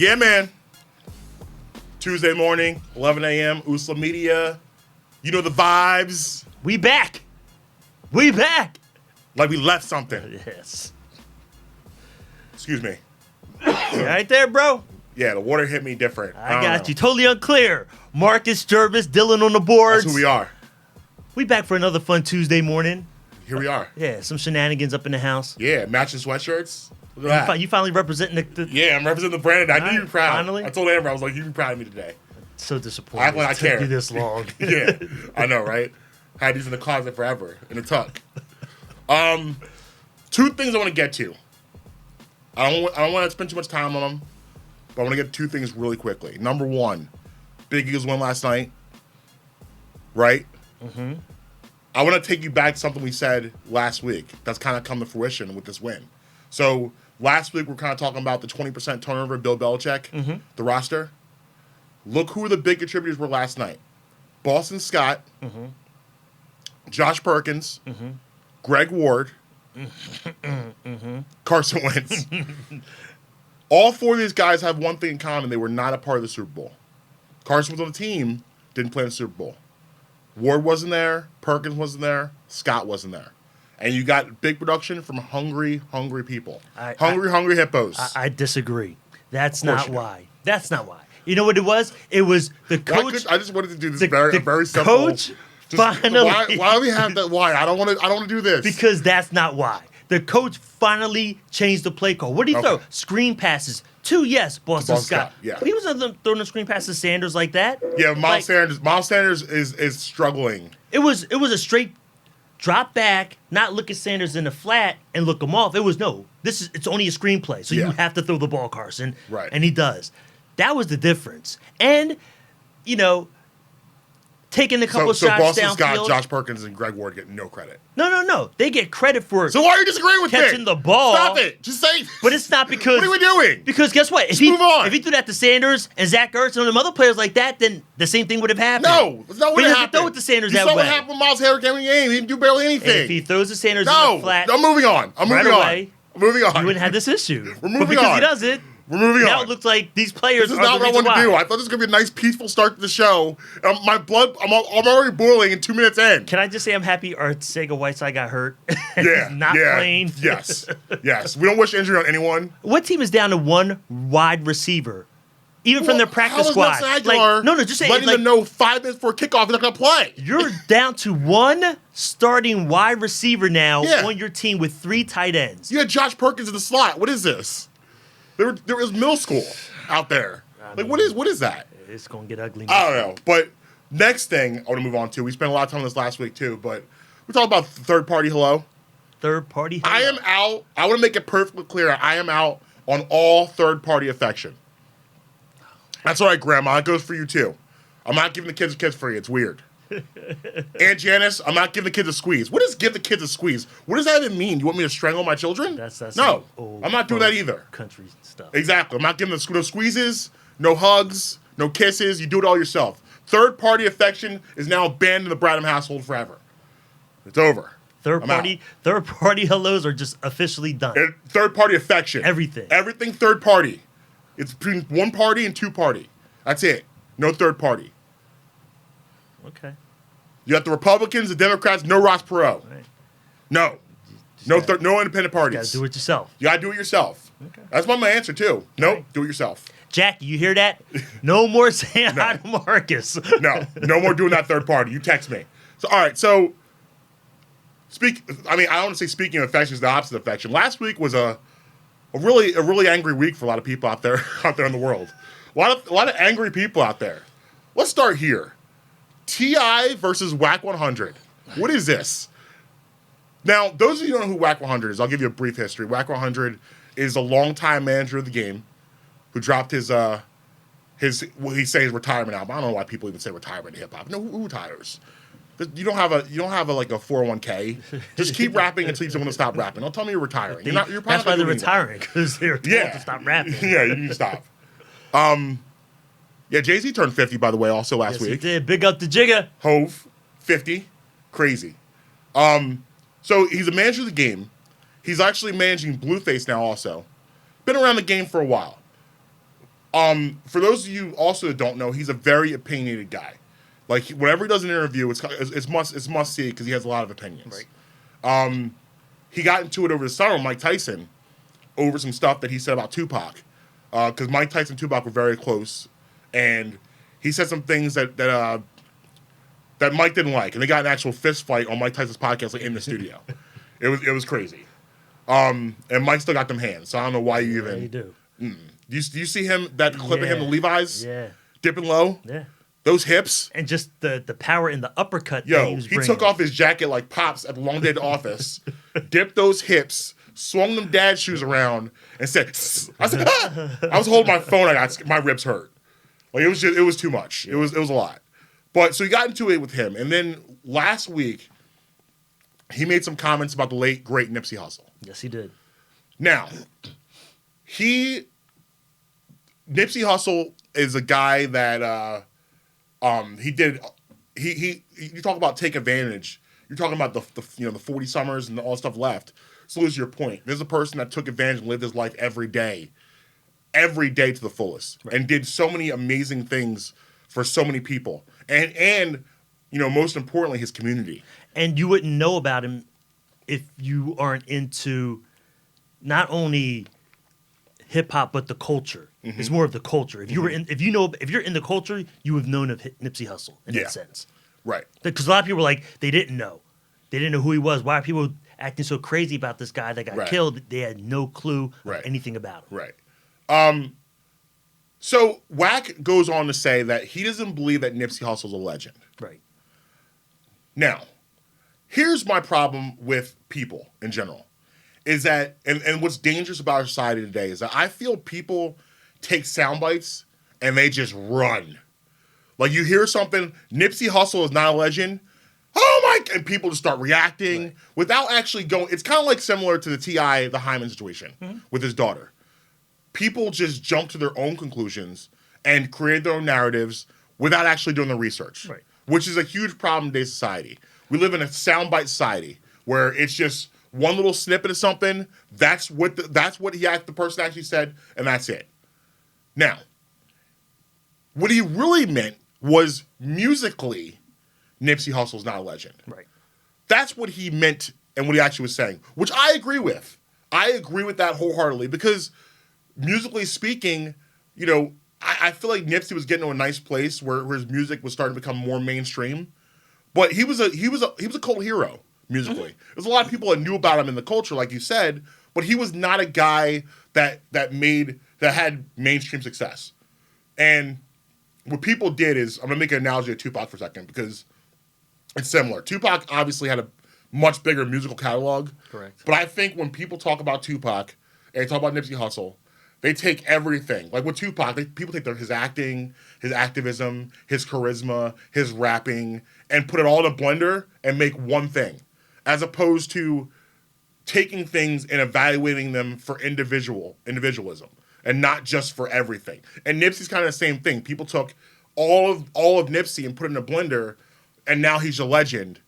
Yeah, man. Tuesday morning, 11 a.m., USLA Media. You know the vibes. We back. We back. Like we left something. Yes. Excuse me. You right there, bro? Yeah, the water hit me different. I got you. Totally unclear. Marcus, Jervis, Dylan on the boards. That's who we are. We back for another fun Tuesday morning. Here we are. Yeah, some shenanigans up in the house. Yeah, matching sweatshirts. Look at that. You finally representing the Yeah, I'm representing the brand. I knew you were proud. Finally? I told Amber, I was like, you be proud of me today. So disappointed. Act like I It took care. you this long. Yeah, I know, right? Had these in the closet forever, in a tuck. Two things I want to get to. I don't want to spend too much time on them, but I want to get two things really quickly. Number one, Big Eagles won last night, right? Mm-hmm. I want to take you back to something we said last week that's kind of come to fruition with this win. So last week we were kind of talking about the 20% turnover of Bill Belichick, the roster. Look who the big contributors were last night. Boston Scott, Josh Perkins, Greg Ward, Carson Wentz. All four of these guys have one thing in common. They were not a part of the Super Bowl. Carson was on the team, didn't play in the Super Bowl. Ward wasn't there. Perkins wasn't there. Scott wasn't there. And you got big production from hungry people. Hungry hippos. I disagree. That's not why. That's not why. You know what it was? It was the coach. I just wanted to do this very simple. Coach finally. Why do we have that? Why? I don't want to do this. Because that's not why. The coach finally changed the play call. What did he throw? Screen passes. Boston Scott. Yeah. He wasn't throwing the screen passes to Sanders like that. Yeah, Miles Sanders is struggling. It was a straight drop back, not look at Sanders in the flat and look him off. It was it's only a screenplay, so you have to throw the ball, Carson. Right. And he does. That was the difference. And, taking a couple shots Boston downfield. Scott, Josh Perkins, and Greg Ward get no credit. No. They get credit for So why are you disagreeing with me? catching the ball. Stop it. Just say. But it's not because. What are we doing? Because guess what? Move on. If he threw that to Sanders and Zach Ertz and them other players like that, then the same thing would have happened. No, that's not what But he doesn't happened. throw it to Sanders you that saw way. what happened when Miles Harris came in the game. He didn't do barely anything. And if he throws to Sanders in the flat, I'm moving on. I'm moving on. away, I'm moving on. you wouldn't have this issue. We're moving but because on. he does it, We're moving now on. it looks like these players This is are not the what I reason wanted to do. why. I thought this was going to be a nice, peaceful start to the show. My blood, I'm already boiling in 2 minutes in. Can I just say I'm happy Arcega-Whiteside got hurt? Yeah. Not playing. Yes. We don't wish injury on anyone. What team is down to one wide receiver? Even from their practice squad. Just saying. Letting them know 5 minutes before kickoff he's not going to play. You're down to one starting wide receiver now Yeah. on your team with 3 tight ends. You had Josh Perkins in the slot. What is this? There was middle school out there. Like, what is that? It's going to get ugly. I don't know. But next thing I want to move on to, we spent a lot of time on this last week too, but we're talking about third-party hello. Third-party hello. I am out. I want to make it perfectly clear. I am out on all third-party affection. That's all right, Grandma. It goes for you too. I'm not giving the kids a kiss free. It's weird. Aunt Janice, I'm not giving the kids a squeeze. What does give the kids a squeeze? What does that even mean? You want me to strangle my children? That's no. old I'm not doing that either. Country stuff. Exactly. I'm not giving no squeezes, no hugs, no kisses. You do it all yourself. Third-party affection is now banned in the Bradham household forever. It's over. Third party hellos are just officially done. Third-party affection. Everything third party. It's between one party and two party. That's it. No third party. Okay. You got the Republicans, the Democrats, no Ross Perot. Right. No. No independent parties. You gotta do it yourself. You gotta do it yourself. Okay. That's my answer too. Nope, right. Do it yourself. Jackie, you hear that? No more saying hi to Marcus. No more doing that third party. You text me. So all right, so I don't want to say speaking of affection is the opposite of affection. Last week was a really angry week for a lot of people out there in the world. A lot of angry people out there. Let's start here. T.I. versus Whack 100. What is this? Now, those of you who don't know who Whack 100 is, I'll give you a brief history. Whack 100 is a longtime manager of the game who dropped his what he says retirement album. I don't know why people even say retirement in hip hop. No, who retires? You don't have a 401k. Just keep rapping until you want to stop rapping. Don't tell me you're retiring. That's why they're retiring, because they're told to stop rapping. Yeah, you need to stop. Yeah, Jay-Z turned 50, by the way, also last week. He did. Big up to Jigga. Hove, 50. Crazy. So he's a manager of the game. He's actually managing Blueface now also. Been around the game for a while. For those of you also that don't know, he's a very opinionated guy. Like whenever he does an interview, it's must see because he has a lot of opinions. Right. He got into it over the summer with Mike Tyson over some stuff that he said about Tupac, because Mike Tyson and Tupac were very close, and he said some things that Mike didn't like, and they got an actual fist fight on Mike Tyson's podcast, like in the studio. It was crazy. And Mike still got them hands, so I don't know why you even. Yeah, you do. Do you see him, that clip of him, the Levi's? Yeah. Dipping low? Yeah. Those hips? And just the power in the uppercut that he was he bringing. took off his jacket like Pops at the Long Day to Office, dipped those hips, swung them dad shoes around, and said, I said, ah! I was holding my phone, my ribs hurt. Like, it was too much. It was a lot. But, so he got into it with him. And then last week, he made some comments about the late, great Nipsey Hussle. Yes, he did. Now, Nipsey Hussle is a guy that you talk about take advantage. You're talking about the 40 summers and all the stuff left. So lose your point. There's a person that took advantage and lived his life every day to the fullest, right, and did so many amazing things for so many people. And most importantly, his community. And you wouldn't know about him if you aren't into not only hip hop but the culture. Mm-hmm. It's more of the culture. If you were if you're in the culture, you would have known of Nipsey Hussle in that sense, right? Because a lot of people were like they didn't know who he was. Why are people acting so crazy about this guy that got killed? They had no clue or anything about him. Right. So Wack goes on to say that he doesn't believe that Nipsey Hussle's a legend. Right. Now, here's my problem with people in general. Is that, and what's dangerous about our society today is that I feel people take sound bites and they just run. Like you hear something, Nipsey Hussle is not a legend. Oh my, and people just start reacting without actually going. It's kind of like similar to the T.I., the Hyman situation with his daughter. People just jump to their own conclusions and create their own narratives without actually doing the research, which is a huge problem in today's society. We live in a soundbite society where it's just one little snippet of something. That's what the person actually said, and that's it. Now, what he really meant was musically, Nipsey Hussle's not a legend. Right. That's what he meant and what he actually was saying, which I agree with. I agree with that wholeheartedly because musically speaking, I feel like Nipsey was getting to a nice place where his music was starting to become more mainstream. But he was a cult hero musically. There's a lot of people that knew about him in the culture, like you said, but he was not a guy that had mainstream success. And what people did is, I'm gonna make an analogy of Tupac for a second because it's similar. Tupac obviously had a much bigger musical catalog. Correct. But I think when people talk about Tupac and they talk about Nipsey Hussle, they take everything. Like with Tupac, people take his acting, his activism, his charisma, his rapping, and put it all in a blender and make one thing. As opposed to taking things and evaluating them for individualism and not just for everything. And Nipsey's kind of the same thing. People took all of Nipsey and put it in a blender, and now he's a legend.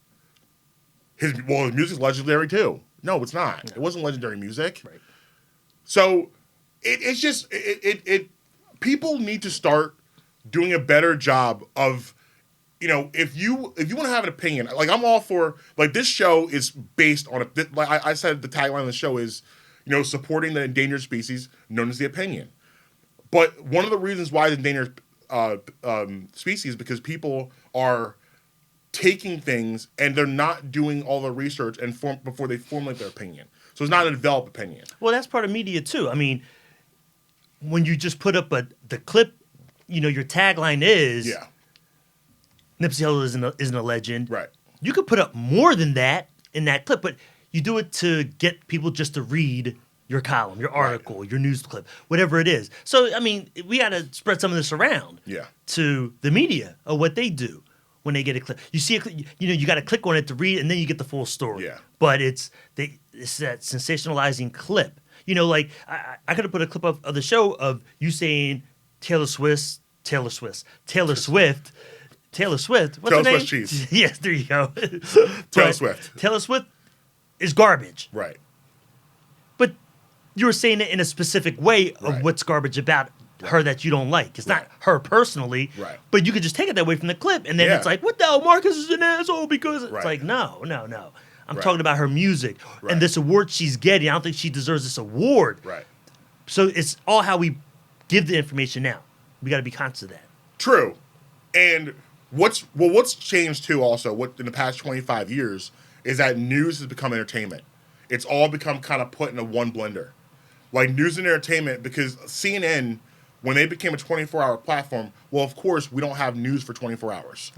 His music's legendary too. No, it's not. No. It wasn't legendary music. Right. So it's just people need to start doing a better job of, if you want to have an opinion, like I'm all for, like this show is based on like I said, the tagline of the show is, supporting the endangered species known as the opinion. But one of the reasons why the endangered species is because people are taking things and they're not doing all the research and before they formulate their opinion. So it's not a developed opinion. Well, that's part of media too. I mean, when you just put up the clip, your tagline is Nipsey Hussle isn't a legend. Right. You could put up more than that in that clip, but you do it to get people just to read your column, your article, your news clip, whatever it is. So, I mean, we got to spread some of this around to the media of what they do when they get a clip. You see, you got to click on it to read, and then you get the full story. Yeah. But it's that sensationalizing clip. Like I could have put a clip of the show of you saying Taylor Swift. What's her name? Swift cheese. Yes, there you go. Taylor Swift. Taylor Swift is garbage. Right. But you were saying it in a specific way of what's garbage about her that you don't like. It's not her personally, but you could just take it that way from the clip, and then it's like, what the hell, Marcus is an asshole because it's like, no. I'm talking about her music and this award she's getting. I don't think she deserves this award. Right. So it's all how we give the information now. We got to be conscious of that. True. And what's changed too also, what in the past 25 years, is that news has become entertainment. It's all become kind of put into one blender. Like news and entertainment, because CNN, when they became a 24-hour platform, well, of course, we don't have news for 24 hours.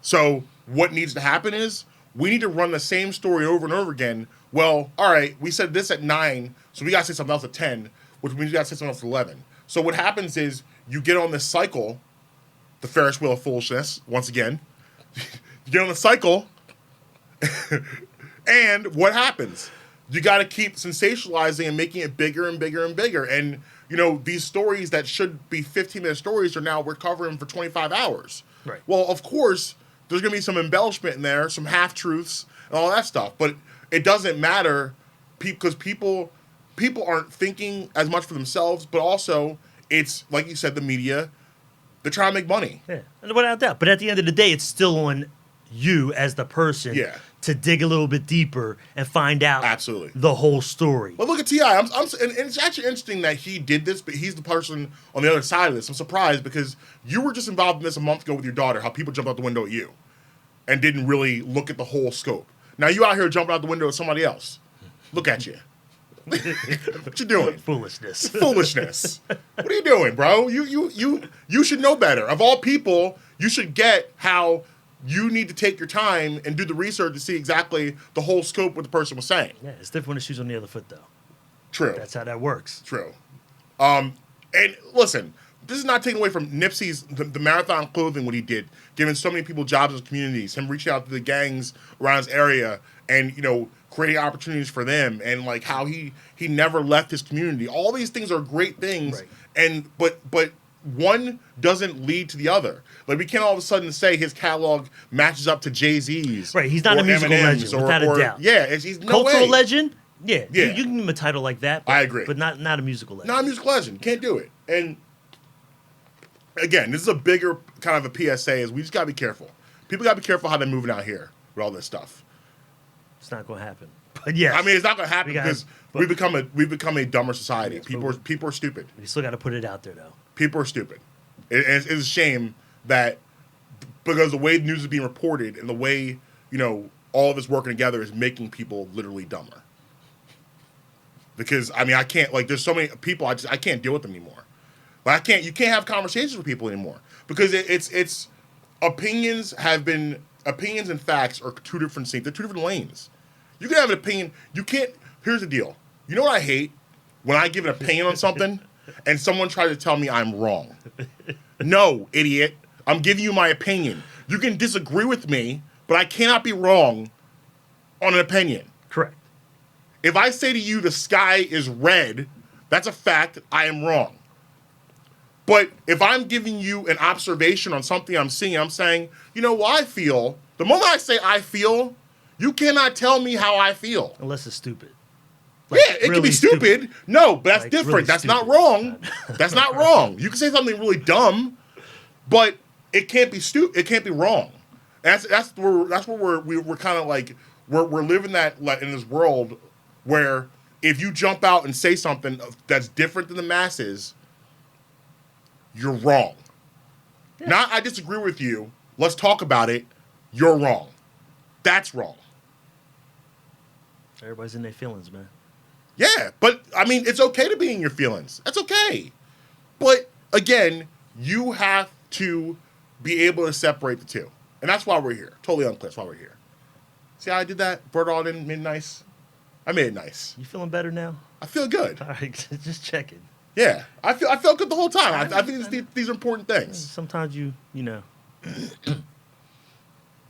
So what needs to happen is we need to run the same story over and over again. Well, all right, we said this at 9, so we got to say something else at 10, which means we got to say something else at 11. So what happens is you get on this cycle, the Ferris wheel of foolishness, once again. You get on the cycle, and what happens? You got to keep sensationalizing and making it bigger and bigger and bigger. And, these stories that should be 15-minute stories are now we're covering for 25 hours. Right. Well, of course, there's going to be some embellishment in there, some half-truths, and all that stuff. But it doesn't matter because people aren't thinking as much for themselves, but also it's, like you said, the media, they're trying to make money. Yeah, without doubt. But at the end of the day, it's still on you as the person to dig a little bit deeper and find out the whole story. Well, look at T.I. And it's actually interesting that he did this, but he's the person on the other side of this. I'm surprised because you were just involved in this a month ago with your daughter, how people jumped out the window at you and didn't really look at the whole scope. Now you out here jumping out the window at somebody else. Look at you. What you doing? Foolishness. What are you doing, bro? You should know better. Of all people, you should get how you need to take your time and do the research to see exactly the whole scope of what the person was saying. Yeah, it's different when the shoe's on the other foot, though. True. That's how that works. True. And listen, this is not taking away from Nipsey's the marathon clothing, what he did, giving so many people jobs in communities, him reaching out to the gangs around his area and, creating opportunities for them, and like how he never left his community. All these things are great things, and but one doesn't lead to the other. Like we can't all of a sudden say his catalog matches up to Jay-Z's. Right, he's not a musical legend, without a doubt. Yeah, he's no cultural way. legend. Yeah. You can give him a title like that. But, I agree, but not a musical legend. Not a musical legend. Can't do it. And again, this is a bigger kind of a PSA. Is we just gotta be careful. People gotta be careful how they're moving out here with all this stuff. It's not going to happen. But yeah, I mean, it's not going to happen because we've become a dumber society. Yes, people are stupid. You still got to put it out there, though. People are stupid. It's a shame that because the way the news is being reported and the way all of us working together is making people literally dumber. Because I mean, I can't there's so many people I can't deal with them anymore. Like you can't have conversations with people anymore because it's opinions and facts are two different things. They're two different lanes. You can have an opinion. You can't. Here's the deal. You know what I hate? When I give an opinion on something and someone tries to tell me I'm wrong. No, idiot. I'm giving you my opinion. You can disagree with me, but I cannot be wrong on an opinion. Correct. If I say to you the sky is red, that's a fact. I am wrong. But if I'm giving you an observation on something I'm seeing, I'm saying, I feel. The moment I say I feel, you cannot tell me how I feel. Unless it's stupid. It really can be stupid. No, but that's different. Really that's not wrong. That's not wrong. You can say something really dumb, but it can't be stupid. It can't be wrong. That's where we're kind of like we're living that in this world where if you jump out and say something that's different than the masses, you're wrong. Yeah. Not I disagree with you. Let's talk about it. You're wrong. That's wrong. Everybody's in their feelings, man. Yeah, but I mean, it's okay to be in your feelings. That's okay. But again, you have to be able to separate the two. And that's why we're here. Totally unclear. That's why we're here. See how I did that? Brought it all in, made it nice. I made it nice. You feeling better now? I feel good. All right, just checking. Yeah, I felt good the whole time. I think these are important things. Sometimes you know.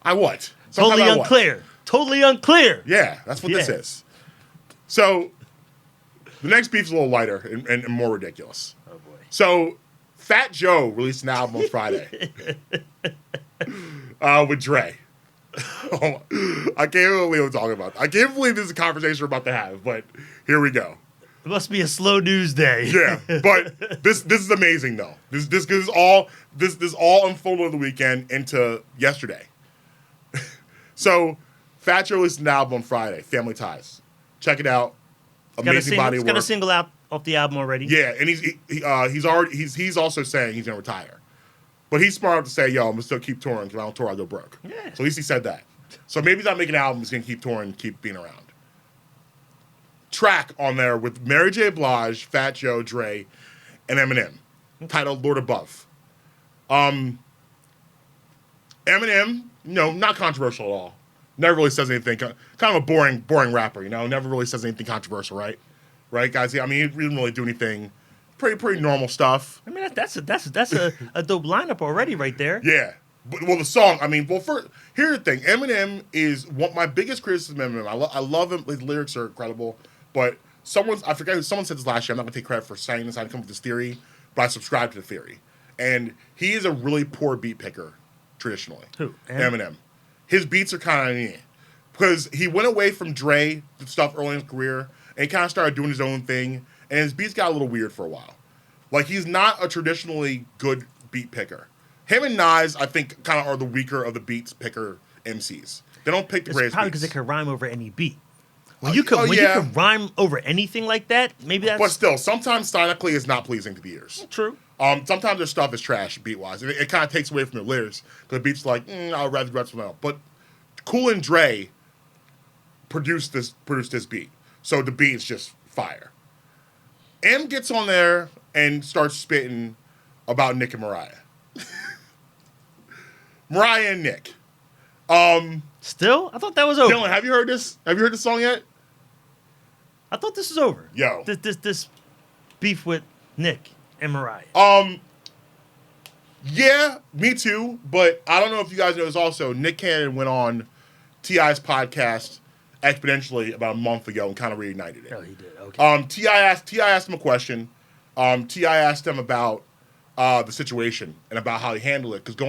I what? Totally unclear. Totally unclear. Yeah, that's what this is. So, the next beef is a little lighter and more ridiculous. Oh, boy. So, Fat Joe released an album on Friday with Dre. I can't believe what I'm talking about. I can't believe this is a conversation we're about to have, but here we go. must be a slow news day. Yeah, but this is amazing though. This is all unfolded over the weekend into yesterday. So, Fat Joe released an album on Friday, Family Ties. Check it out. Amazing body of work. He's got a single out off the album already. Yeah, and he's also saying he's gonna retire, but he's smart enough to say, "Yo, I'm gonna still keep touring because I don't tour, I go broke." Yeah. So at least he said that. So maybe he's not making an album. He's gonna keep touring, keep being around. Track on there with Mary J. Blige, Fat Joe, Dre, and Eminem, titled "Lord Above." Eminem, not controversial at all. Never really says anything. Kind of a boring rapper, Never really says anything controversial, right? Right, guys? I mean, he didn't really do anything. Pretty normal stuff. I mean, that's a dope lineup already, right there. Yeah. Well, the song. I mean, here's the thing. Eminem is my biggest criticism of Eminem. I love him. His lyrics are incredible. But someone said this last year. I'm not gonna take credit for saying this. I didn't come up with this theory, but I subscribe to the theory. And he is a really poor beat picker, traditionally. Who? Eminem. His beats are kind of because he went away from Dre stuff early in his career and he kind of started doing his own thing, and his beats got a little weird for a while. Like, he's not a traditionally good beat picker. Him and Nas, I think, kind of are the weaker of the beats picker MCs. They don't pick the greatest beats. Probably because they can rhyme over any beat. When you can rhyme over anything like that, maybe that's... But still, sometimes sonically it's not pleasing to the ears. True. Sometimes their stuff is trash beat-wise. It kind of takes away from the lyrics. Because the beat's like, I'd rather do something else. But Cool and Dre produced this beat. So the beat is just fire. M gets on there and starts spitting about Nick and Mariah. Mariah and Nick. Still? I thought that was over. Dylan, have you heard this? Have you heard this song yet? I thought this was over. Yo. This beef with Nick and Mariah. Yeah, me too. But I don't know if you guys know this also. Nick Cannon went on T.I.'s podcast exponentially about a month ago and kind of reignited it. Oh, he did. Okay. T.I. asked him a question. T.I. asked him about the situation and about how he handled it. Because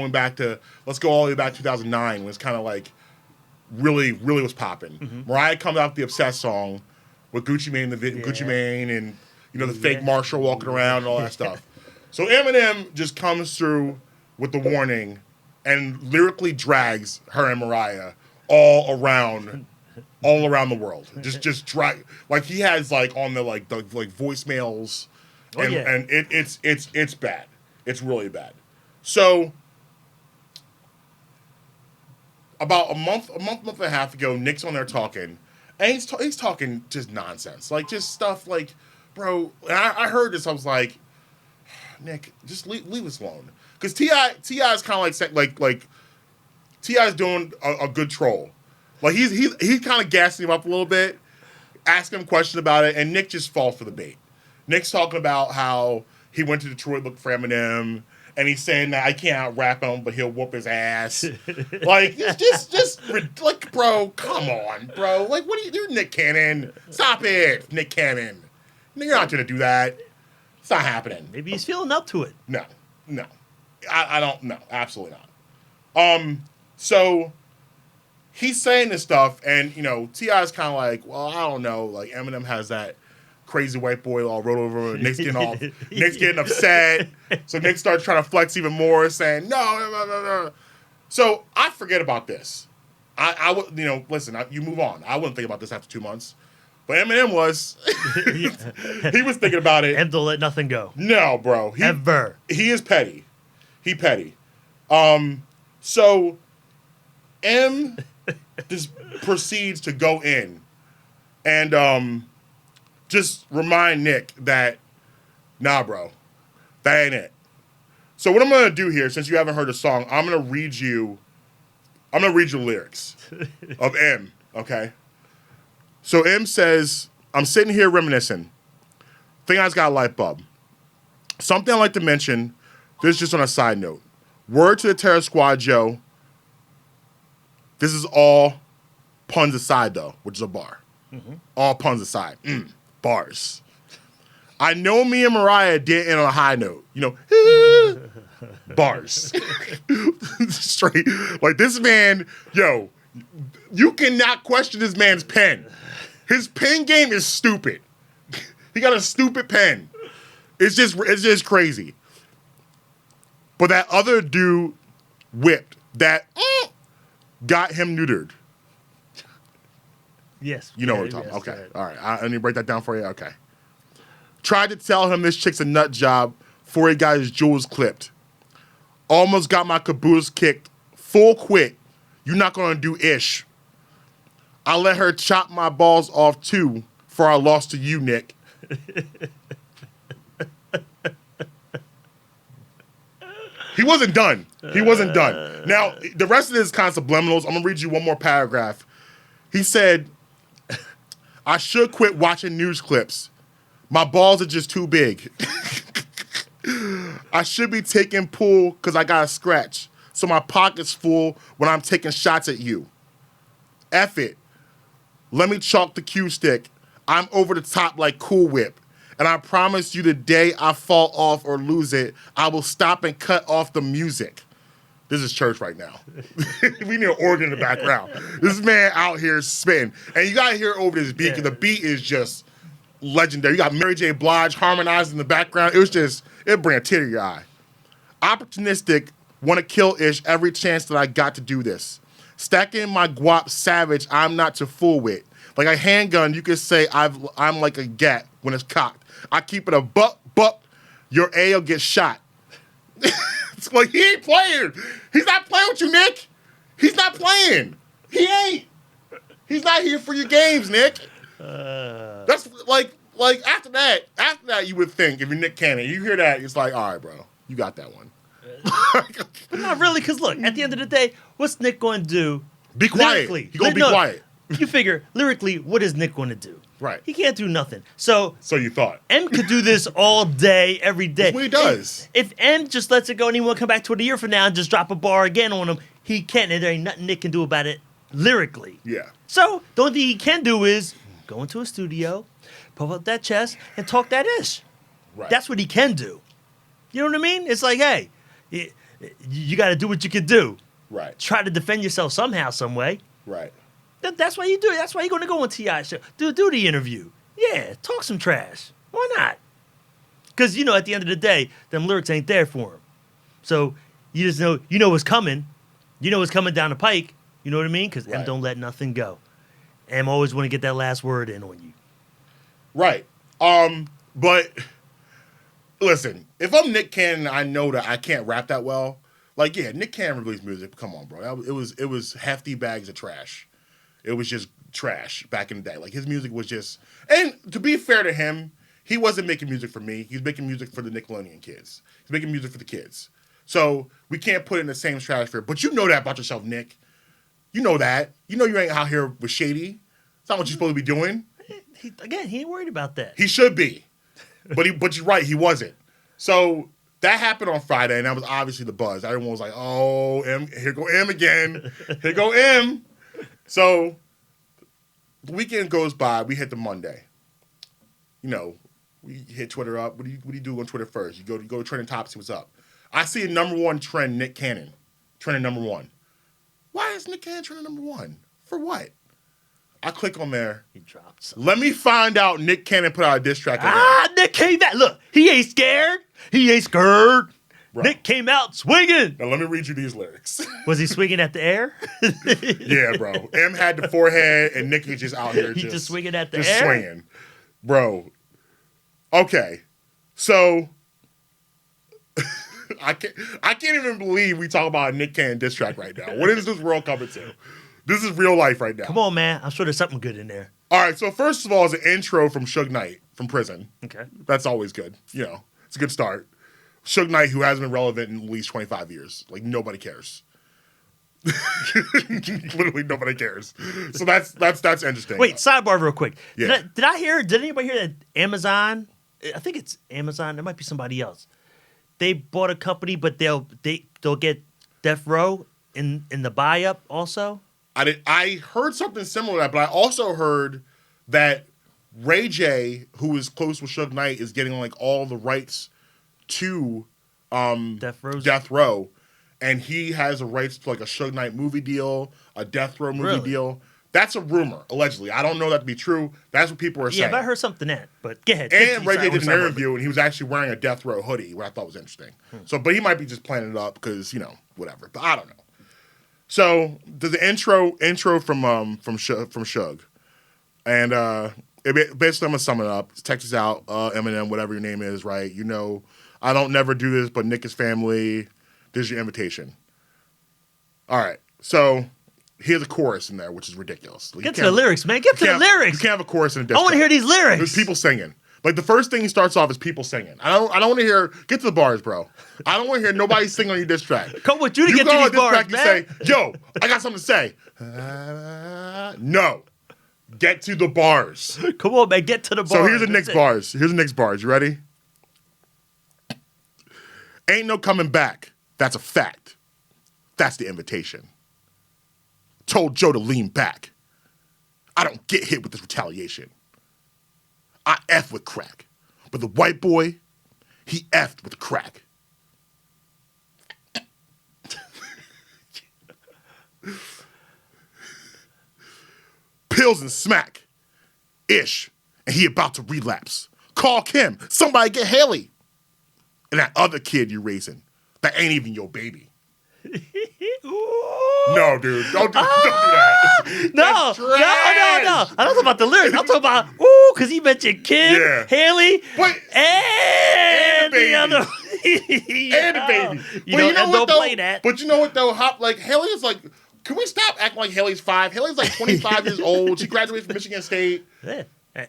let's go all the way back to 2009 when it's kind of like really, really was popping. Mm-hmm. Mariah comes out with the Obsessed song with Gucci Mane, Gucci Mane, and the fake Marshall walking around and all that stuff. So Eminem just comes through with the warning and lyrically drags her and Mariah all around the world. Just drag, like he has like on the voicemails, and it's bad. It's really bad. So about a month and a half ago, Nick's on there talking, and he's talking just nonsense, like just stuff like, bro. And I heard this, I was like, Nick, just leave us alone, because T.I. is kind of like T.I. is doing a good troll, like he's kind of gassing him up a little bit, asking him questions about it, and Nick just falls for the bait. Nick's talking about how he went to Detroit looking for Eminem, and he's saying that I can't rap him, but he'll whoop his ass. Like, just like, bro, come on, bro. Like, what are you doing, Nick Cannon? Stop it, Nick Cannon. You're not gonna do that. It's not happening. Maybe he's feeling up to it. No. I don't know. Absolutely not. So he's saying this stuff, and T.I. is kind of like, well, I don't know. Like, Eminem has that crazy white boy all rolled over. Nick's getting upset. So Nick starts trying to flex even more, saying no. So I forget about this. I would, listen. You move on. I wouldn't think about this after 2 months, but Eminem was. He was thinking about it. And don't let nothing go. No, bro. Ever. He is petty. He petty. So M just proceeds to go in and just remind Nick that, nah, bro, that ain't it. So what I'm gonna do here, since you haven't heard the song, I'm gonna read you the lyrics of M. Okay. So M says, "I'm sitting here reminiscing. Think I just got a light bulb. Something I'd like to mention. This is just on a side note. Word to the Terror Squad, Joe. This is all puns aside, though, which is a bar. Mm-hmm. All puns aside. Bars. I know me and Mariah did end on a high note. Bars. Straight. Like, this man, yo, you cannot question this man's pen. His pen game is stupid. He got a stupid pen. It's just crazy. But that other dude whipped that got him neutered. Yes. You know what we're talking about. Okay. All right. I need to break that down for you. Okay. Tried to tell him this chick's a nut job before he got his jewels clipped. Almost got my caboose kicked. Full quit. You're not going to do ish. I let her chop my balls off too before I lost to you, Nick. He wasn't done. Now, the rest of this is kind of subliminals. I'm going to read you one more paragraph. He said, I should quit watching news clips. My balls are just too big. I should be taking pool because I got a scratch. So my pocket's full when I'm taking shots at you. F it. Let me chalk the cue stick. I'm over the top like Cool Whip. And I promise you the day I fall off or lose it, I will stop and cut off the music. This is church right now. We need an organ in the background. This man out here spitting. And you got to hear over this beat, because the beat is just legendary. You got Mary J. Blige harmonizing in the background. It bring a tear to your eye. Opportunistic, want to kill ish every chance that I got to do this. Stacking my guap savage, I'm not to fool with. Like a handgun, you could say I'm like a gat when it's cocked. I keep it a buck, your A will get shot. It's like, he ain't playing. He's not playing with you, Nick. He's not playing. He ain't. He's not here for your games, Nick. That's like after that, you would think, if you're Nick Cannon, you hear that, it's like, all right, bro, you got that one. But not really, because look, at the end of the day, what's Nick going to do? Be quiet. He's going to be quiet. You figure, lyrically, what is Nick going to do? Right. He can't do nothing. So you thought. M could do this all day, every day. That's what he does. If M just lets it go and he won't come back to it a year from now and just drop a bar again on him, he can't, and there ain't nothing Nick can do about it lyrically. Yeah. So the only thing he can do is go into a studio, puff up that chest, and talk that ish. Right. That's what he can do. You know what I mean? It's like, hey, you got to do what you can do. Right. Try to defend yourself somehow, some way. Right. That's why you do it. That's why you're going to go on T.I. show. Do the interview. Yeah, talk some trash. Why not? Because, at the end of the day, them lyrics ain't there for him. So you just know what's coming. You know what's coming down the pike. You know what I mean? Because M don't let nothing go. M always want to get that last word in on you. Right. But listen, if I'm Nick Cannon, I know that I can't rap that well. Like, yeah, Nick Cannon released music. Come on, bro. It was hefty bags of trash. It was just trash back in the day. Like, his music was just... And to be fair to him, he wasn't making music for me. He's making music for the Nickelodeon kids. He's making music for the kids. So we can't put it in the same stratosphere. But you know that about yourself, Nick. You know that. You know you ain't out here with shady. It's not what you're supposed to be doing. He ain't worried about that. He should be. But you're right, he wasn't. So that happened on Friday, and that was obviously the buzz. Everyone was like, oh, M, here go M again. Here go M. So the weekend goes by. We hit the Monday. We hit Twitter up. What do you do on Twitter first? You go to trending topics, see what's up. I see a number one trend, Nick Cannon. Trending number one. Why is Nick Cannon trending number one? For what? I click on there. He dropped something. Let me find out Nick Cannon put out a diss track. Nick came back. Look, he ain't scared. He ain't scared. Bro. Nick came out swinging. Now let me read you these lyrics. Was he swinging at the air? Yeah, bro. M had the forehead, and Nick is just out here. He just swinging at the just air? Swinging. Bro. Okay. So, I can't even believe we talk about a Nick Cannon diss track right now. What is this world coming to? This is real life right now. Come on, man. I'm sure there's something good in there. All right. So first of all, is an intro from Suge Knight from prison. Okay. That's always good. It's a good start. Suge Knight, who hasn't been relevant in at least 25 years. Like, nobody cares. Literally nobody cares. So that's interesting. Wait, sidebar real quick. Yeah. Did anybody hear that Amazon, I think it's Amazon, there might be somebody else. They bought a company, but they'll get Death Row in the buy-up also? I heard something similar to that, but I also heard that Ray J, who is close with Suge Knight, is getting like all the rights to Death Row, and he has the rights to like a Suge Knight movie deal, a Death Row movie deal. That's a rumor, allegedly. I don't know that to be true. That's what people are saying. Yeah, but I heard something that. But go ahead. And Ray J did an interview, and he was actually wearing a Death Row hoodie, what I thought was interesting. So, but he might be just playing it up because, whatever. But I don't know. So, there's the intro from Suge. And basically, I'm going to sum it up. Texas out, Eminem, whatever your name is, right? I don't never do this, but Nick is family. This is your invitation. All right. So, here's a chorus in there, which is ridiculous. Get to the lyrics, man. Get to the lyrics. You can't have a chorus in a diss I want to hear these lyrics. There's people singing. Like, the first thing he starts off is people singing. I don't want to hear, get to the bars, bro. I don't want to hear nobody sing on your diss track. Come with you to get to these bars, track, man. You say, yo, I got something to say. No. Get to the bars. Come on, man. Get to the bars. So here's the Knicks bars. Here's the Knicks bars. You ready? Ain't no coming back. That's a fact. That's the invitation. Told Joe to lean back. I don't get hit with this retaliation. I F with crack. But the white boy, he F'd with crack. Pills and smack. Ish. And he about to relapse. Call Kim. Somebody get Haley. And that other kid you're raising, that ain't even your baby. No, dude. Don't do that. No. I'm not talking about the lyrics. I'm talking about, because he mentioned Kim, Haley, and the other. And the baby. Don't play that. But you know what, though? Haley is like, can we stop acting like Haley's 5? Haley's like 25 years old. She graduated from Michigan State. Yeah.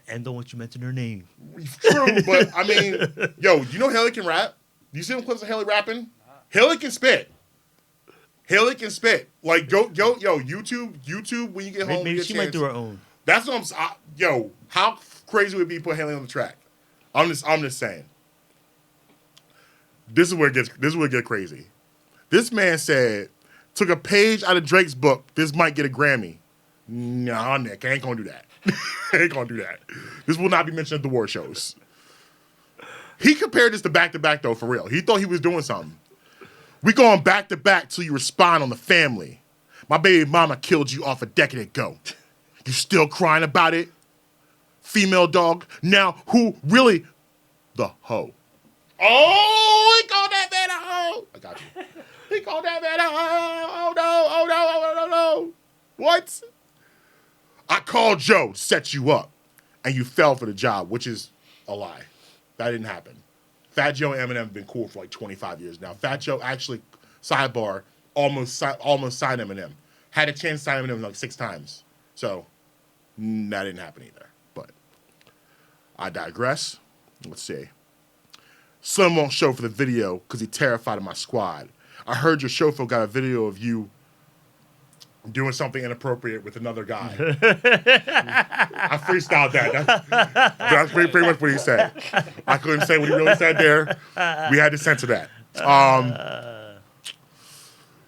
And don't want you to mention her name. True, but I mean, yo, you know Haley can rap? Do you see them clips of Haley rapping? Haley can spit. Haley can spit. Like, yo, YouTube, when you get home, maybe she might do her own. That's what I'm saying. Yo, how crazy would it be to put Haley on the track? I'm just saying. This is where it gets crazy. This man said, took a page out of Drake's book. This might get a Grammy. Nah, Nick, I ain't gonna do that. Ain't gonna do that. This will not be mentioned at the award shows. He compared this to Back to Back, though, for real. He thought he was doing something. We going back to back till you respond on the family. My baby mama killed you off a decade ago. You still crying about it? Female dog. Now, who really? The hoe. Oh, he called that man a hoe. I got you. He called that man a hoe. Oh, no. What? I called Joe, set you up, and you fell for the job, which is a lie. That didn't happen. Fat Joe and Eminem have been cool for like 25 years now. Fat Joe actually, sidebar, almost signed Eminem. Had a chance to sign Eminem like 6 times. So, that didn't happen either. But I digress. Let's see. Slim won't show for the video because he's terrified of my squad. I heard your chauffeur got a video of you doing something inappropriate with another guy. I freestyled that. That's pretty much what he said. I couldn't say what he really said there. We had to censor that.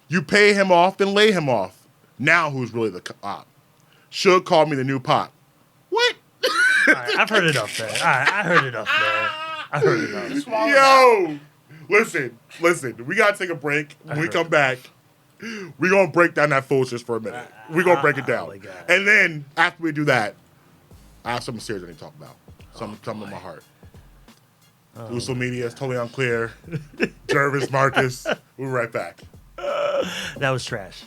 You pay him off, then lay him off. Now who's really the op? Should call me the new pop. What? All right, I've heard enough there. All right, I heard enough there. I heard enough. Yo, listen. We got to take a break. When we come back, we're going to break down that foolishness for a minute. We're going to break it down. Oh my God. And then, after we do that, I have something serious I need to talk about. Something in my heart. Uso Media is totally unclear. Jervis, Marcus. We'll be right back. That was trash.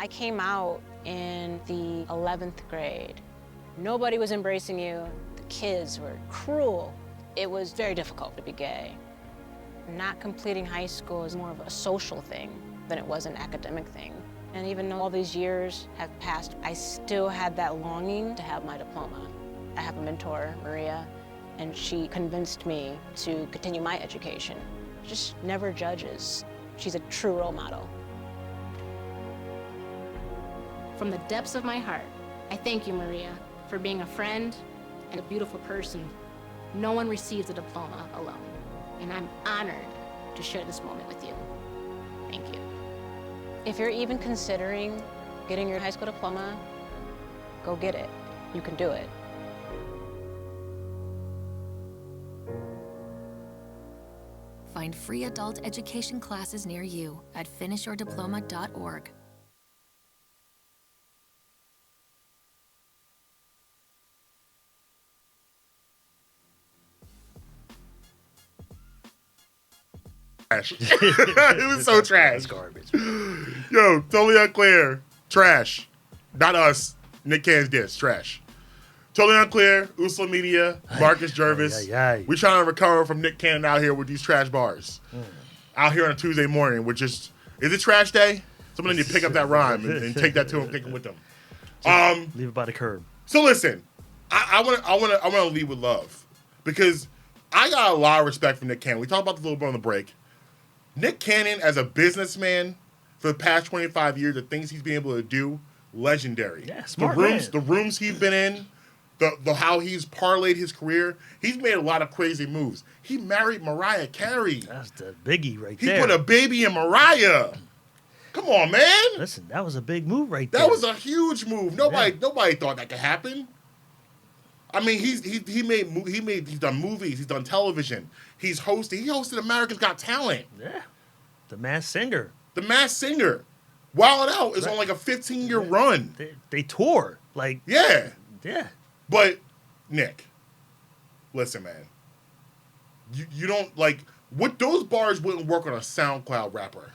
I came out in the 11th grade. Nobody was embracing you. The kids were cruel. It was very difficult to be gay. Not completing high school is more of a social thing than it was an academic thing. And even though all these years have passed, I still had that longing to have my diploma. I have a mentor, Maria, and she convinced me to continue my education. Just never judges. She's a true role model. From the depths of my heart, I thank you, Maria, for being a friend and a beautiful person. No one receives a diploma alone, and I'm honored to share this moment with you. Thank you. If you're even considering getting your high school diploma, Go get it. You can do it. Find free adult education classes near you at finishyourdiploma.org. Trash. It was so trash. Garbage. Yo, totally unclear. Trash. Not us. Nick Cannon's diss. Trash. Totally unclear. Usla Media. Marcus Jervis. We trying to recover from Nick Cannon out here with these trash bars. Out here on a Tuesday morning, which is it trash day? Someone need to pick up that rhyme and take that to them, take it with them. Leave it by the curb. So listen, I want to lead with love because I got a lot of respect for Nick Cannon. We talked about this a little bit on the break. Nick Cannon, as a businessman for the past 25 years, the things he's been able to do, legendary. Yeah, smart man. The rooms he's been in, the how he's parlayed his career, he's made a lot of crazy moves. He married Mariah Carey. That's the biggie right He there. put a baby in Mariah. Come on, man. Listen, that was a big move right there. That was a huge move. Nobody thought that could happen. I mean, he's done movies, he's done television, he hosted America's Got Talent. Yeah. The Masked Singer. The Masked Singer. Wild Out is on like a 15-year run. They tour. Like Yeah. Yeah. But Nick, listen, man. You don't like what those bars wouldn't work on a SoundCloud rapper.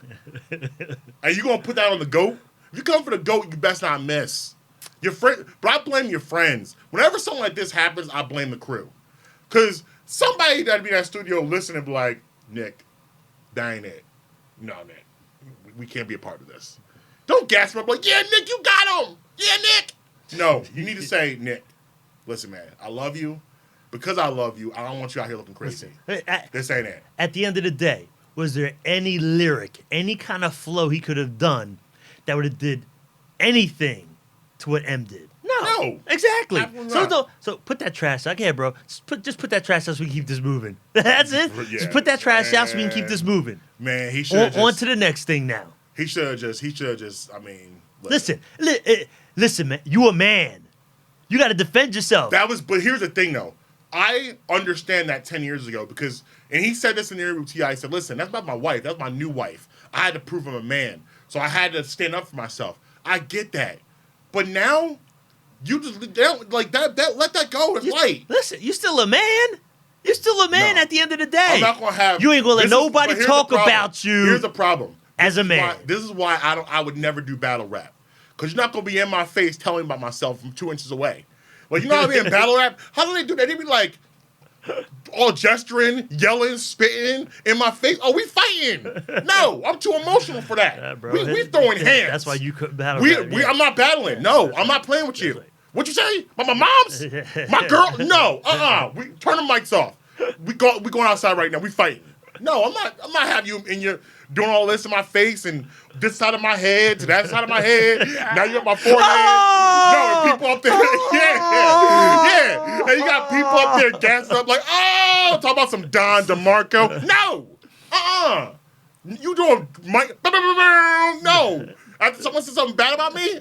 Are you gonna put that on the GOAT? If you come for the GOAT, you best not miss. Your friend, but I blame your friends. Whenever something like this happens, I blame the crew. Cause somebody that'd be in that studio listening be like, Nick, that ain't it. No, Nick. We can't be a part of this. Don't gas him up like, yeah, Nick, you got him. Yeah, Nick. No, you need to say, Nick, listen, man, I love you. Because I love you, I don't want you out here looking crazy. This ain't it. At the end of the day, was there any lyric, any kind of flow he could have done that would have did anything to what M did? No. Exactly. So put that trash out. Okay, bro. Just put that trash out so we can keep this moving. That's it. Yeah, just put that trash out so we can keep this moving. Man, he should on to the next thing now. He should have just, I mean. Listen, man, you a man. You got to defend yourself. But here's the thing, though. I understand that 10 years ago because, and he said this in the interview with T.I. He said, listen, that's not my wife. That's my new wife. I had to prove I'm a man. So I had to stand up for myself. I get that. But now, you just, like, that let that go. It's light. Listen, you still a man. You're still a man at the end of the day. I'm not going to have. You ain't going to let nobody talk about you. Here's the problem. As a man. This is why I would never do battle rap. Because you're not going to be in my face telling me about myself from 2 inches away. Like, you know how I mean in battle rap? How do they do that? They be like, all gesturing, yelling, spitting in my face. Oh, we fighting. No, I'm too emotional for that. Bro, we throwing hands. That's why you couldn't battle rap. I'm not battling. No, I'm not playing with you. What you say? My mom's? My girl? No. We turn the mics off. We going outside right now. We fighting. No, I'm not having you in your doing all this in my face and this side of my head to that side of my head. Now you're at my forehead. No, and people up there. Yeah. And you got people up there gassed up like, talk about some Don DeMarco. No. You doing Mike? No. After someone says something bad about me?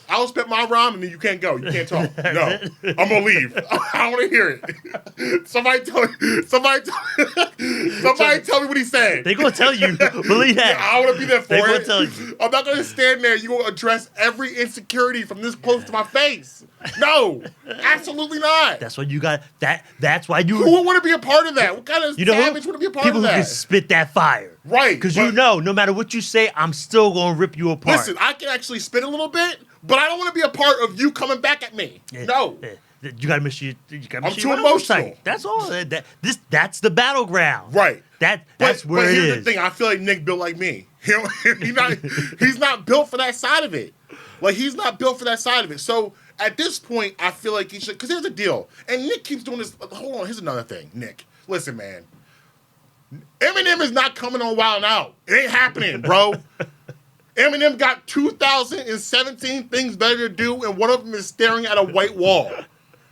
I'll spit my rhyme and then you can't go. You can't talk. No. I'm going to leave. I want to hear it. Somebody tell me what he said. They're going to tell you. Believe that. Yeah, I want to be there for it. They're going to tell you. I'm not going to stand there. You're going to address every insecurity from this close to my face. No. Absolutely not. That's what you got. That's why you. Who would want to be a part of that? What kind of savage would be a part of that? People who can spit that fire. Right. Because no matter what you say, I'm still going to rip you apart. Listen, I can actually spit a little bit, but I don't want to be a part of you coming back at me. No. You gotta miss you. I'm too emotional. That's all. That's the battleground. Right. That's where it is. But here's the thing. I feel like Nick built like me. He's not built for that side of it. Like, he's not built for that side of it. So at this point, I feel like he should. Because here's the deal. And Nick keeps doing this. Hold on. Here's another thing. Nick, listen, man. Eminem is not coming on Wild 'N Out. It ain't happening, bro. Eminem got 2017 things better to do, and one of them is staring at a white wall.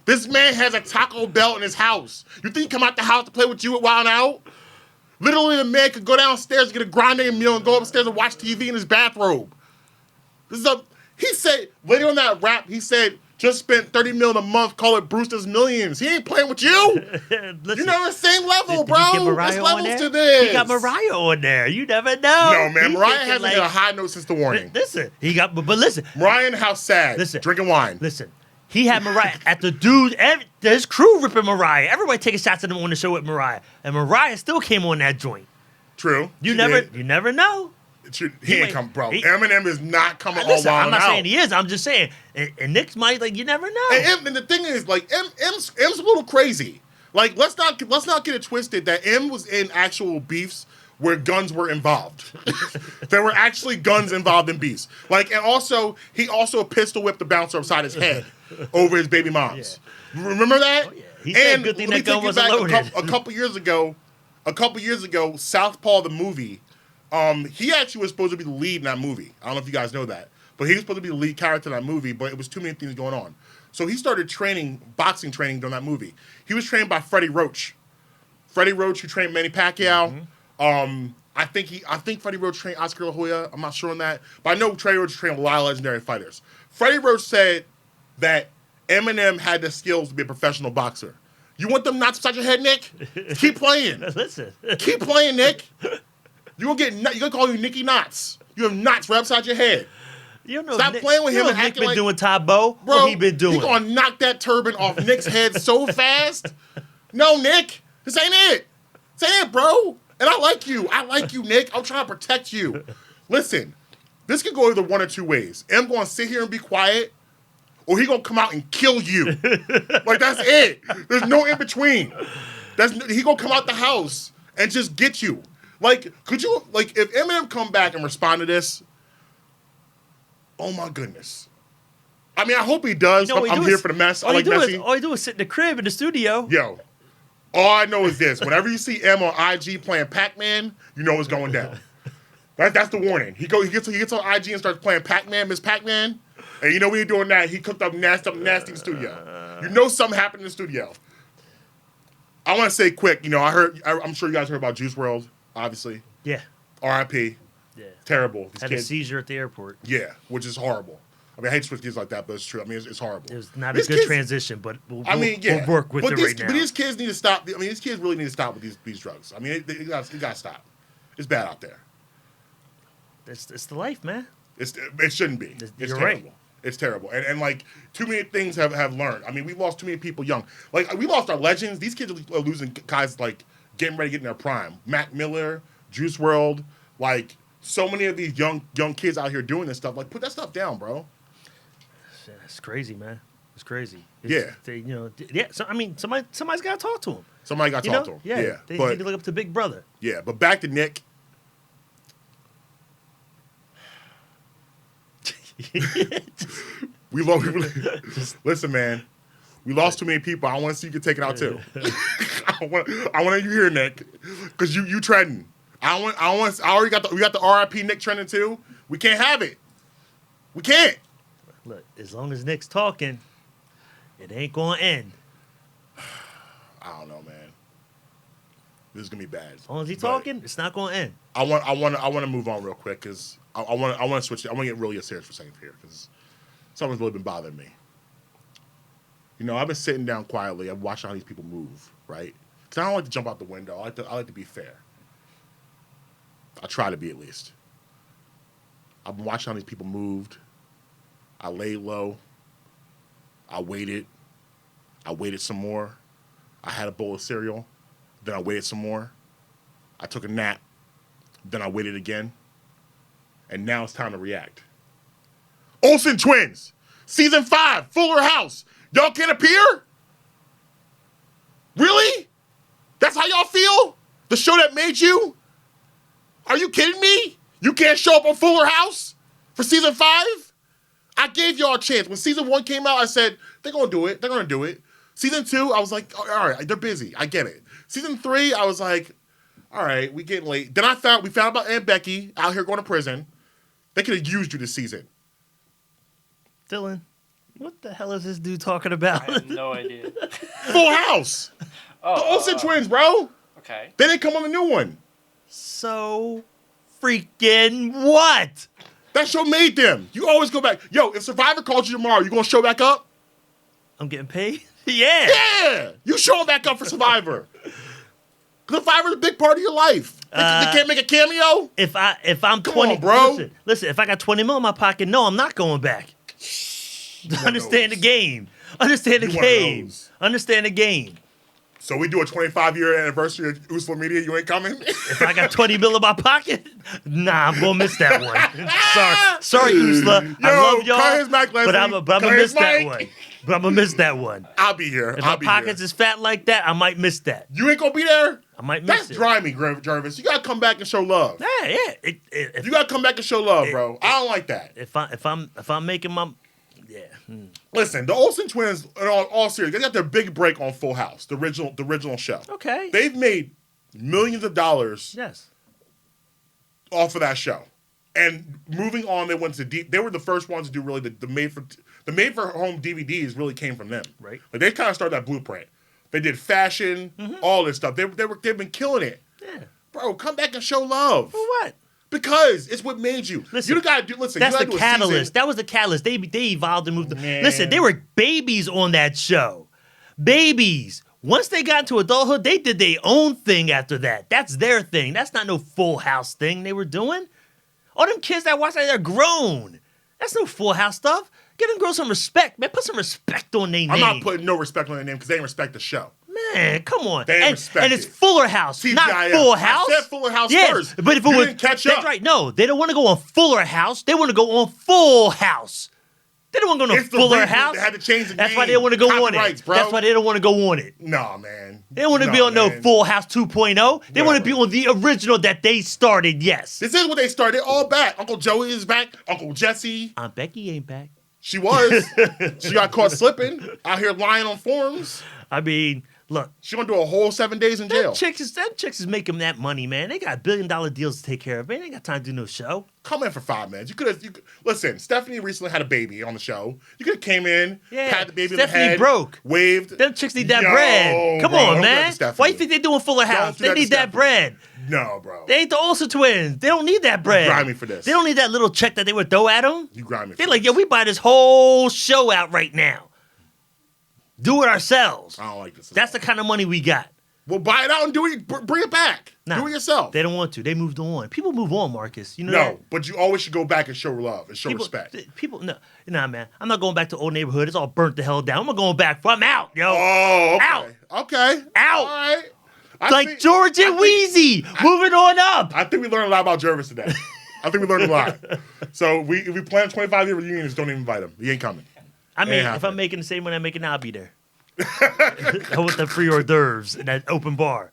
This man has a Taco Bell in his house. You think he come out the house to play with you at Wild 'N Out? Literally, the man could go downstairs, get a grande meal, and go upstairs and watch TV in his bathrobe. He said, later on that rap, he said, just spent $30 million a month, call it Brewster's Millions. He ain't playing with you. Listen, You're not on the same level, did he get bro. Mariah There's on levels there? to this. He got Mariah on there. You never know. No, man. He Mariah thinking hasn't hit a high note since the warning. Listen, he got, but listen. Mariah and How Sad. Listen. Drinking wine. Listen. He had Mariah at the dude, his crew ripping Mariah. Everybody taking shots at him on the show with Mariah. And Mariah still came on that joint. True. You never know. He ain't come, bro. Eminem is not coming all wild I'm not out. saying he is. I'm just saying. And Nick's might, like, you never know. And the thing is, like, M's a little crazy. Like, let's not get it twisted that M was in actual beefs where guns were involved. There were actually guns involved in beefs. Like, and also, he also pistol whipped the bouncer upside his head over his baby moms. Yeah. Remember that? Oh, yeah. He said good thing that gun wasn't loaded. A couple years ago, Southpaw the movie, he actually was supposed to be the lead in that movie. I don't know if you guys know that. But he was supposed to be the lead character in that movie, but it was too many things going on. So he started boxing training during that movie. He was trained by Freddie Roach. Freddie Roach, who trained Manny Pacquiao. I think Freddie Roach trained Oscar La Hoya. I'm not sure on that. But I know Freddie Roach trained a lot of legendary fighters. Freddie Roach said that Eminem had the skills to be a professional boxer. You want them knots upside your head, Nick? Keep playing. Listen. Keep playing, Nick. You're gonna call you Nicky Knots. You have knots right upside your head. You know, Stop playing with him and Nick acting been like doing Tabo. Bro, What he been doing? He gonna knock that turban off Nick's head so fast. No, Nick, this ain't it. This ain't it, bro. And I like you. I like you, Nick. I'm trying to protect you. Listen, this could go either one or two ways. M gonna sit here and be quiet, or he gonna come out and kill you. Like, that's it. There's no in between. He gonna come out the house and just get you. Like, could you, like, if Eminem come back and respond to this, oh my goodness. I mean, I hope he does. You know, I'm here for the mess. I like messy. All he do is sit in the crib in the studio. Yo, all I know is this. Whenever you see M on IG playing Pac-Man, you know what's going down. That's the warning. He gets on IG and starts playing Pac-Man, Miss Pac-Man. And you know when you're doing that, he cooked up nasty in the studio. You know something happened in the studio. I want to say quick, you know, I'm sure you guys heard about Juice WRLD, obviously. Yeah. R.I.P. Yeah. Terrible. Had a seizure at the airport. Yeah, which is horrible. I mean, I hate to switch kids like that, but it's true. I mean, it's horrible. It was not a good transition, but we'll work with it right now. But these kids need to stop. I mean, these kids really need to stop with these drugs. I mean, you got to stop. It's bad out there. It's the life, man. It shouldn't be. It's You're terrible. right. It's terrible. And like, too many things have learned. I mean, we lost too many people young. Like, we lost our legends. These kids are losing guys, like, getting ready to get in their prime. Mac Miller, Juice WRLD, like, so many of these young kids out here doing this stuff. Like, put that stuff down, bro. It's crazy, man. It's crazy. So, I mean, somebody's got to talk to him. Somebody got to talk to him. Yeah. They need to look up to Big Brother. Yeah, but back to Nick. Listen, man. We lost too many people. I want to see you get taken out too. I want you here, Nick, because you trending. We got the RIP Nick trending too. We can't have it. We can't. Look, as long as Nick's talking, it ain't gonna end. I don't know, man. This is gonna be bad. As long as he's talking, it's not gonna end. I want to move on real quick because I want to switch. I want to get really serious for a second here because something's really been bothering me. You know, I've been sitting down quietly. I'm watching how these people move, right? Because I don't like to jump out the window. I like to be fair. I try to be, at least. I've been watching how these people moved. I laid low. I waited. I waited some more. I had a bowl of cereal. Then I waited some more. I took a nap. Then I waited again. And now it's time to react. Olsen Twins, Season 5, Fuller House. Y'all can't appear? Really? That's how y'all feel? The show that made you? Are you kidding me? You can't show up on Fuller House for Season 5? I gave y'all a chance. When Season 1 came out, I said, they're going to do it. They're going to do it. Season 2, I was like, all right, they're busy. I get it. Season 3, I was like, all right, we getting late. Then we found about Aunt Becky out here going to prison. They could have used you this season. Dylan, what the hell is this dude talking about? I have no idea. Full House. The Olsen Twins, bro. Okay. They didn't come on the new one. So freaking what? That show made them. You always go back. Yo, if Survivor called you tomorrow, you gonna show back up? I'm getting paid? Yeah. Yeah. You showing back up for Survivor. Survivor's a big part of your life. They can't make a cameo? If I'm Come 20, on, bro. Listen, if I got 20 mil in my pocket, no, I'm not going back. Understand the game. Understand the game. Understand the game. So we do a 25-year anniversary of Useful Media. You ain't coming? If I got 20 mil in my pocket, nah, I'm gonna miss that one. Sorry, Usla. I love y'all, cut his mic, but I'm Leslie. gonna Cut miss his that mic. one. But I'm gonna miss that one. I'll be here. If my pockets is fat like that, I might miss that. You ain't gonna be there? I might miss That's it. grimy, Jervis. You gotta come back and show love. Yeah. You gotta come back and show love, bro. I don't like that. If I'm making my Listen, the Olsen twins, in all seriousness, they got their big break on Full House, the original show. Okay. They've made millions of dollars Yes. off of that show. And moving on, they went to they were the first ones to do really the made for home DVDs really came from them. Right. Like they kind of started that blueprint. They did fashion, all this stuff. They've been killing it. Yeah. Bro, come back and show love. For what? Because it's what made you. Listen, you gotta do. Listen, that's you the gotta do catalyst. a season. That was the catalyst. They evolved and moved. Man. Listen, they were babies on that show. Babies. Once they got into adulthood, they did their own thing after that. That's their thing. That's not no Full House thing they were doing. All them kids that watch that, they're grown. That's no Full House stuff. Give them girls some respect, man. Put some respect on their name. I'm not putting no respect on their name because they didn't respect the show. Man, come on. They and it's Fuller House, TGIF. not Full House. I said Fuller House first. But if it You was didn't catch that's up. right. No, they don't want to go on Fuller House. They want to go on Full House. They don't want to go on It's the Fuller reboot. House. They had to change the That's name. why they don't want to go on Copyrights, it. bro. That's why they don't want to go on it. Nah, man. They don't want to be on no Full House 2.0. They want to be on the original that they started. Yes. This is what they started. They're all back. Uncle Joey is back. Uncle Jesse. Aunt Becky ain't back. She was. She got caught slipping out here lying on forums. I mean, look. She gonna do a whole 7 days in jail. Them chicks is making that money, man. They got $1 billion deals to take care of. Man, they ain't got time to do no show. Come in for 5 minutes. You could listen. Stephanie recently had a baby on the show. You could have came in, had the baby Stephanie in the head, broke. waved. Them chicks need that bread. Come bro, on, don't do that man. to Stephanie. Why you think they doing Fuller House? do They that to need that Stephanie. bread. No, bro. They ain't the Olsen twins. They don't need that bread. You grimy for this. They don't need that little check that they would throw at them. You grimy. They're like, yo, we buy this whole show out right now. Do it ourselves. I don't like this. That's the kind of money we got. Well, buy it out and do it. Bring it back. Nah, do it yourself. They don't want to. They moved on. People move on, Marcus. You know No, that? but you always should go back and show love and show respect. People, nah, man. I'm not going back to old neighborhood. It's all burnt the hell down. I'm not going back. I'm out, yo. Oh, okay. Out. Okay. Out. All right. Like George and Wheezy. Moving on up. I think we learned a lot about Jervis today. I think we learned a lot. So if we plan 25-year reunions, don't even invite him. He ain't coming. I mean, Ain't if happening. I'm making the same money I'm making now, I'll be there. I want the free hors d'oeuvres in that open bar.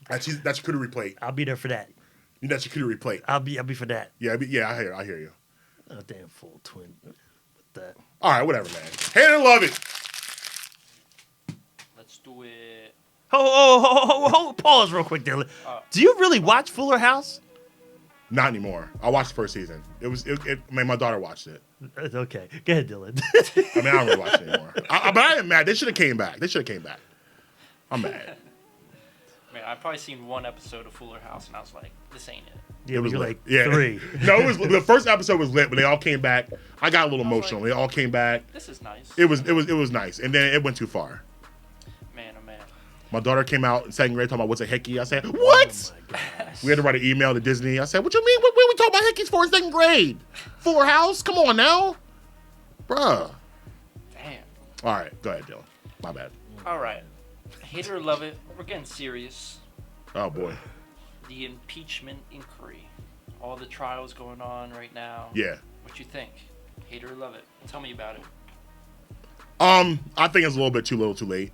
That's charcuterie plate. I'll be there for that. You need that charcuterie plate. I'll be for that. Yeah, I hear you. Oh, damn full twin. What the? All right, whatever, man. Hate it or love it. Let's do it. Oh, pause real quick, Dylan. Do you really watch Fuller House? Not anymore. I watched the first season. My daughter watched it. Okay, go ahead, Dylan. I don't really watch it anymore. But I am mad. They should have came back. I'm mad. Man, I've probably seen one episode of Fuller House, and I was like, this ain't it. Yeah, It was you're lit. like 3. No, it was the first episode was lit, but they all came back. I got a little I was emotional. like- They all came back. This is nice. It was nice, and then it went too far. Man, oh man. My daughter came out in second grade talking about what's a hickey. I said, what? Oh my gosh. We had to write an email to Disney. I said, what you mean? What we talking about hickeys for in second grade? Fuller House? Come on now. Bruh. Damn. All right, go ahead, Dylan. My bad. All right. Hate it or love it, we're getting serious. Oh, boy. The impeachment inquiry. All the trials going on right now. Yeah. What you think? Hate it or love it? Tell me about it. I think it's a little bit too little too late.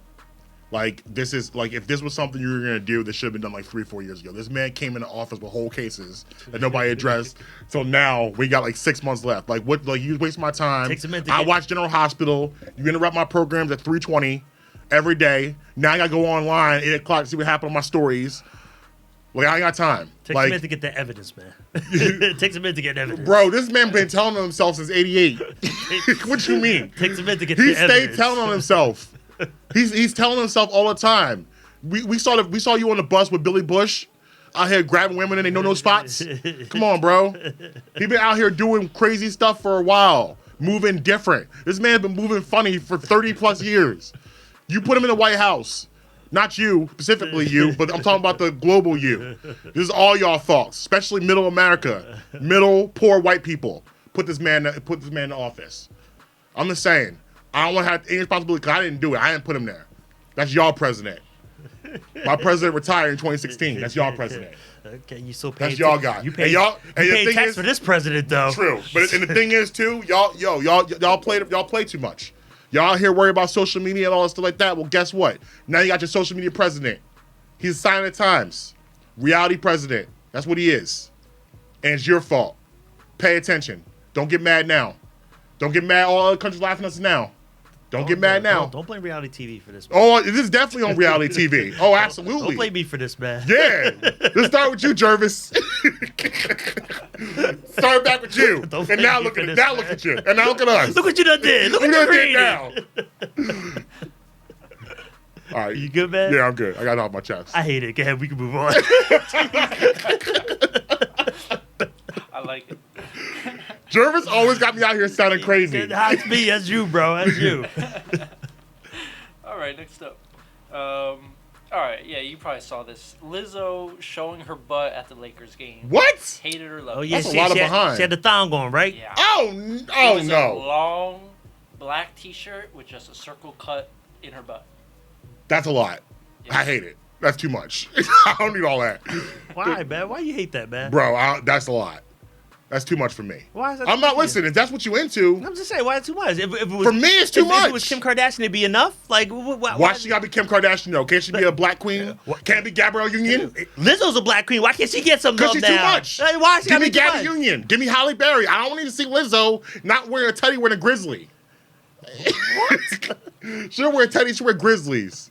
Like, this is, like, if this was something you were going to do, this should have been done like 3-4 years ago. This man came into office with whole cases that nobody addressed. So now we got like 6 months left. Like, what, like, you waste my time. Takes a minute to I get- watch General Hospital. You interrupt my programs at 3:20 every day. Now I got to go online 8 o'clock to see what happened on my stories. Like, I ain't got time. Takes like, a minute to get the evidence, man. It takes a minute to get evidence. bro, this man been telling on himself since 88. What you mean? Takes a minute to get He the stayed evidence. telling on himself. He's telling himself all the time. We saw you on the bus with Billy Bush. out here grabbing women and they know no spots. Come on, bro. He been out here doing crazy stuff for a while, moving different. This man's been moving funny for 30 plus years. You put him in the White House. Not you, specifically you, but I'm talking about the global you. This is all y'all thoughts, especially middle America, middle poor white people. Put this man in office. I'm just saying, I don't want to have any responsibility because I didn't do it. I didn't put him there. That's y'all president. My president retired in 2016. That's y'all president. Okay, you still pay. That's y'all guy. You pay tax for this president, though. True, and the thing is too, y'all play too much. Y'all out here worry about social media and all that stuff like that. Well, guess what? Now you got your social media president. He's a sign of the times. Reality president. That's what he is. And it's your fault. Pay attention. Don't get mad now. Don't get mad. All other countries laughing at us now. Don't get mad now. Don't blame reality TV for this, man. Oh, this is definitely on reality TV. Oh, absolutely. Don't blame me for this, man. Yeah. Let's start with you, Jervis. Start back with you. And now look at you. And now look at us. Look what you done did. Look what you created. Now. All right. You good, man? Yeah, I'm good. I got it off my chest. I hate it. Go ahead. We can move on. I like it. Jervis always got me out here sounding crazy. That's me. That's you, bro. That's you. All right, next up. All right, yeah, you probably saw this. Lizzo showing her butt at the Lakers game. What? Hated her love. Oh, yeah. That's a lot of behind. She had the thong on, right? Yeah. Oh It was no. a long black T-shirt with just a circle cut in her butt. That's a lot. Yeah. I hate it. That's too much. I don't need all that. Why, man? Why you hate that, man? Bro, that's a lot. That's too much for me. Why is that? I'm not listening. If that's what you into, I'm just saying, why is it too much? If it was, for me, it's too much. If it was Kim Kardashian, it'd be enough. Like, why she gotta be Kim Kardashian though? Can't she be a black queen? Can't it be Gabrielle Union? Lizzo's a black queen. Why can't she get some love Because she's now? too much. Like, why she Give me gotta be Gabby too much? Union. Give me Halle Berry. I don't need to see Lizzo not wearing a teddy wearing a grizzly. What? She don't wear teddies. She wear grizzlies.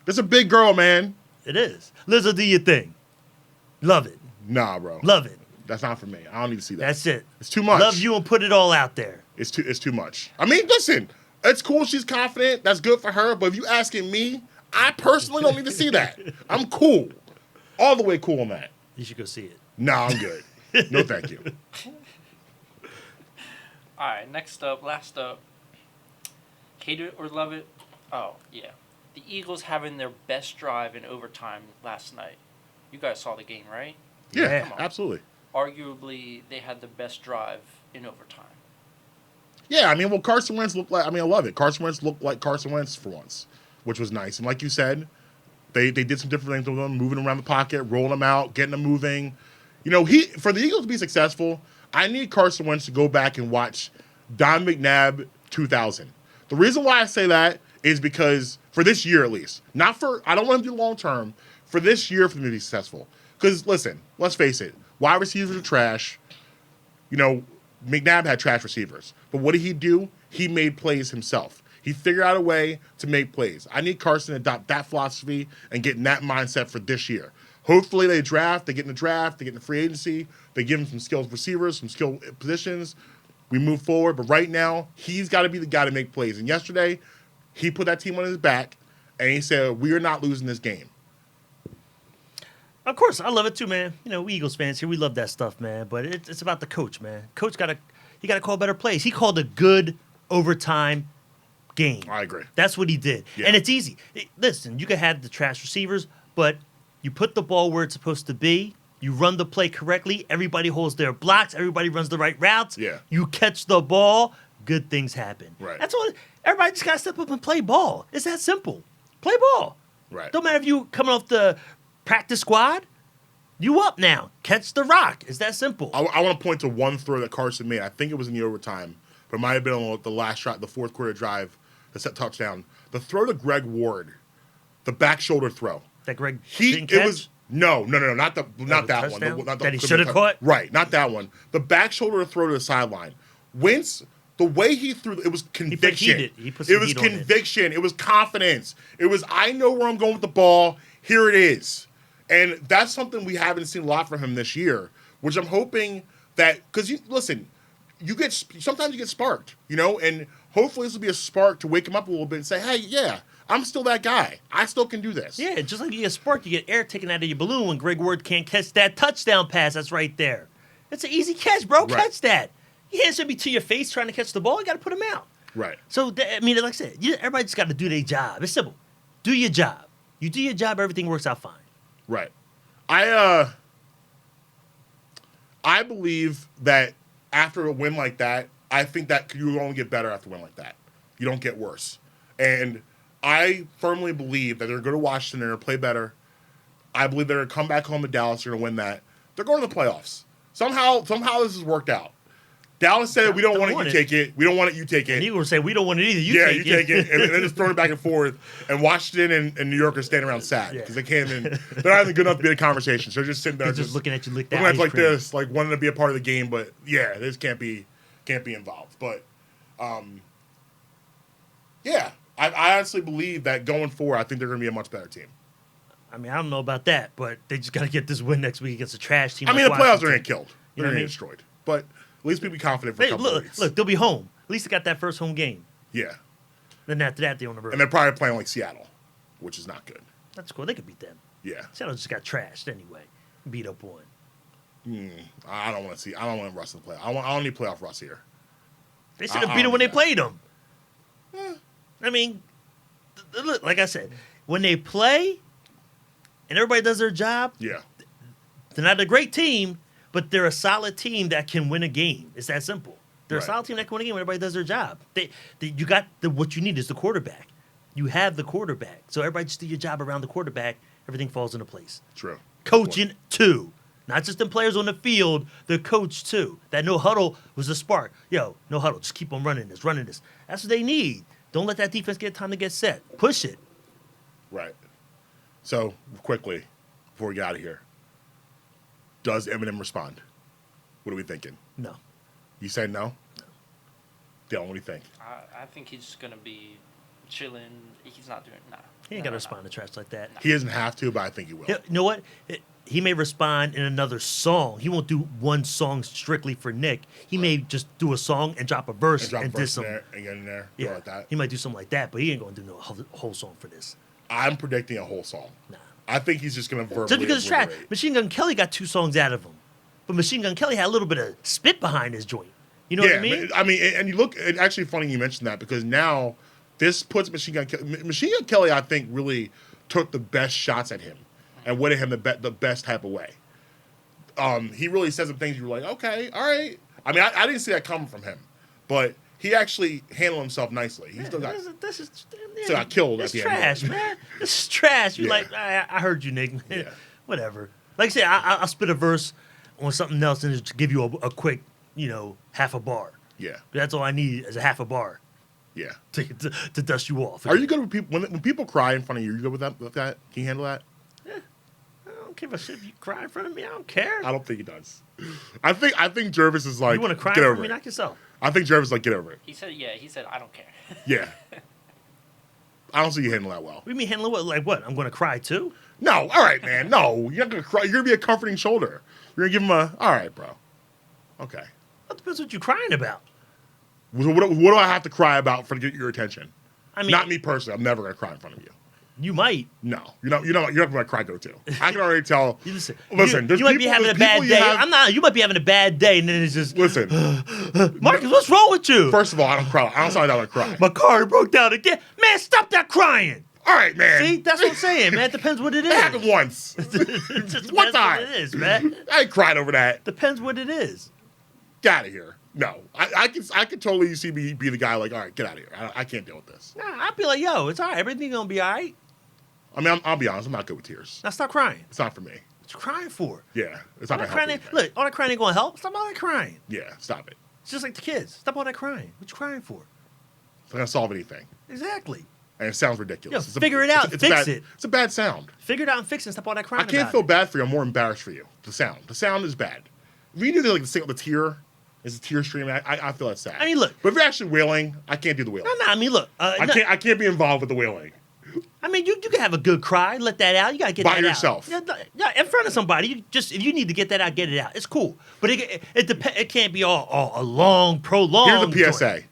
That's a big girl, man. It is. Lizzo, do your thing. Love it. Nah, bro. Love it. That's not for me. I don't need to see that. That's it. It's too much. Love you and put it all out there. It's too much. I mean, listen, it's cool she's confident. That's good for her. But if you asking me, I personally don't need to see that. I'm cool. All the way cool on that. You should go see it. Nah, I'm good. No, thank you. All right, last up. Hate it or love it? Oh, yeah. The Eagles having their best drive in overtime last night. You guys saw the game, right? Yeah, Come on. absolutely. Arguably, they had the best drive in overtime. Yeah, I mean, well, Carson Wentz looked like, I love it. Carson Wentz looked like Carson Wentz for once, which was nice. And like you said, they did some different things with him, moving around the pocket, rolling him out, getting him moving. You know, for the Eagles to be successful, I need Carson Wentz to go back and watch Don McNabb 2000. The reason why I say that is because, for this year at least, I don't want him to do long term, for this year for them to be successful. Because, listen, let's face it, wide receivers are trash. You know, McNabb had trash receivers. But what did he do? He made plays himself. He figured out a way to make plays. I need Carson to adopt that philosophy and get in that mindset for this year. Hopefully they get in the draft, they get in the free agency, they give him some skilled receivers, some skilled positions. We move forward. But right now, he's got to be the guy to make plays. And yesterday, he put that team on his back, and he said, we are not losing this game. Of course, I love it too, man. You know, we Eagles fans here, we love that stuff, man. But it's about the coach, man. Coach got to call better plays. He called a good overtime game. I agree. That's what he did. Yeah. And it's easy. Listen, you can have the trash receivers, but you put the ball where it's supposed to be. You run the play correctly. Everybody holds their blocks. Everybody runs the right routes. Yeah. You catch the ball. Good things happen. Right. That's all. Everybody just got to step up and play ball. It's that simple. Play ball. Right. Don't matter if you coming off the practice squad. You up now. Catch the rock. It's that simple. I want to point to one throw that Carson made. I think it was in the overtime, but it might have been on the last shot, the fourth quarter drive, the set touchdown. The throw to Greg Ward, the back shoulder throw. That Greg didn't catch? It was no, not that one. touchdown? Not That he should have caught? Right, not that one. The back shoulder throw to the sideline. Wentz, the way he threw it was conviction. He put some It was heat on it. conviction. It was confidence. It was, I know where I'm going with the ball. Here it is. And that's something we haven't seen a lot from him this year, which I'm hoping that, because listen, sometimes you get sparked, and hopefully this will be a spark to wake him up a little bit and say, hey, yeah, I'm still that guy. I still can do this. Yeah, just like you get sparked, you get air taken out of your balloon when Greg Ward can't catch that touchdown pass that's right there. It's an easy catch, bro. Right. Catch that. Your hands should be to your face trying to catch the ball. You got to put him out. Right. So, like I said, everybody just got to do their job. It's simple. Do your job. You do your job, everything works out fine. Right. I believe that after a win like that, I think that you only get better after a win like that. You don't get worse. And I firmly believe that they're going to Washington, they're going to play better. I believe they're going to come back home to Dallas, they're going to win that. They're going to the playoffs. Somehow this has worked out. Dallas said, we don't want it, you take it. We don't want it, you take it. And you were saying, we don't want it either, you take it. And they're just throwing it back and forth. And Washington and New York are standing around sad because they can't even, they're not even good enough to be in a conversation. So they're just sitting there just looking at you looking at like this, like wanting to be a part of the game. But yeah, this can't be involved. But yeah, I honestly believe that going forward, I think they're going to be a much better team. I mean, I don't know about that, but they just got to get this win next week against a trash team. I mean, the playoffs are going to get killed. You They're know going to get destroyed. But at least people be confident for a couple of weeks. Look, they'll be home. At least they got that first home game. Yeah. Then after that, they're on the road. And they're probably playing like Seattle, which is not good. That's cool. They could beat them. Yeah. Seattle just got trashed anyway. Beat up on. I don't want Russ in the playoffs. I don't need playoff Russ here. They should have beat them when they played them. I mean, look, like I said, when they play and everybody does their job, yeah, they're not a great team, but they're a solid team that can win a game. It's that simple. They're a solid team that can win a game when everybody does their job. You got what you need is the quarterback. You have the quarterback. So everybody just do your job around the quarterback. Everything falls into place. True. Coaching, too. Not just the players on the field, the coach, too. That no huddle was the spark. Yo, no huddle. Just keep on running this. That's what they need. Don't let that defense get time to get set. Push it. Right. So, quickly, before we get out of here, does Eminem respond? What are we thinking? No. You said no? No. Dylan, what do you think? I think he's just going to be chilling. He's not doing He ain't got to respond to trash like that. He doesn't have to, but I think he will. You know what? He may respond in another song. He won't do one song strictly for Nick. He may just do a song and drop a verse and diss him. And get in there. Yeah, like that. He might do something like that, but he ain't going to do no whole song for this. I'm predicting a whole song. Nah. I think he's just going to verbally Just because it's trash. obliterate. Machine Gun Kelly got 2 songs out of him. But Machine Gun Kelly had a little bit of spit behind his joint. You know what I mean? I mean, and you look, it's actually funny you mentioned that because now this puts Machine Gun Kelly, I think, really took the best shots at him and went at him the best type of way. He really said some things you were like, okay, all right. I mean, I didn't see that coming from him, but he actually handled himself nicely. He still got still got killed at the end. It's trash, man. This is trash. You're like, I heard you, Nick. Yeah. Whatever. Like I said, I'll spit a verse on something else and just give you a quick, half a bar. Yeah. That's all I need is a half a bar. Yeah. To dust you off. Are you good with people when people cry in front of you? Are you good with that? Can you handle that? I don't give a shit if you cry in front of me. I don't care. I don't think he does. I think Jervis is like, you want to cry get in over front of me? it. Knock yourself. I think Jervis is like, get over it. He said, I don't care. Yeah. I don't see you handle that well. What do you mean handling what? Like what? I'm going to cry too? No. All right, man. No. You're not going to cry. You're going to be a comforting shoulder. You're going to give him all right, bro. Okay. That depends what you're crying about. What do I have to cry about to get your attention? I mean, not me personally. I'm never going to cry in front of you. You might. No. You're not going to cry go-to. I can already tell. Listen, you might be having a bad day. You might be having a bad day, and then it's just... Listen. Marcus, what's wrong with you? First of all, I don't cry. I don't sound like I would cry. My car broke down again. Man, stop that crying. All right, man. See, that's what I'm saying, man. It depends what it is. It happened once. It just One depends time. what it is, man. I ain't cried over that. Depends what it is. Get out of here. No. I can totally see me be the guy like, all right, get out of here. I can't deal with this. Nah, I'd be like, yo, it's all right. Everything's going to be all right. I mean, I'll be honest. I'm not good with tears. Now stop crying. It's not for me. What you crying for? Yeah. It's not going to help me. Look, all that crying ain't going to help. Stop all that crying. Yeah. Stop it. It's just like the kids. Stop all that crying. What you crying for? It's not going to solve anything. Exactly. And it sounds ridiculous. Yo, figure it out. Fix it. It's a bad sound. Figure it out and fix it. Stop all that crying. I can't feel bad for you. I'm more embarrassed for you. The sound. The sound is bad. If you do the tear, is a tear stream. I feel that's sad. I mean, look. But if you're actually wailing, I can't do the wailing. No. I mean, look. I can't be involved with the wailing. I mean, you can have a good cry, let that out. You gotta get By that yourself. out. Yeah, in front of somebody. If you need to get that out, get it out. It's cool, but it can't be all a long, prolonged. Here's a PSA: joint.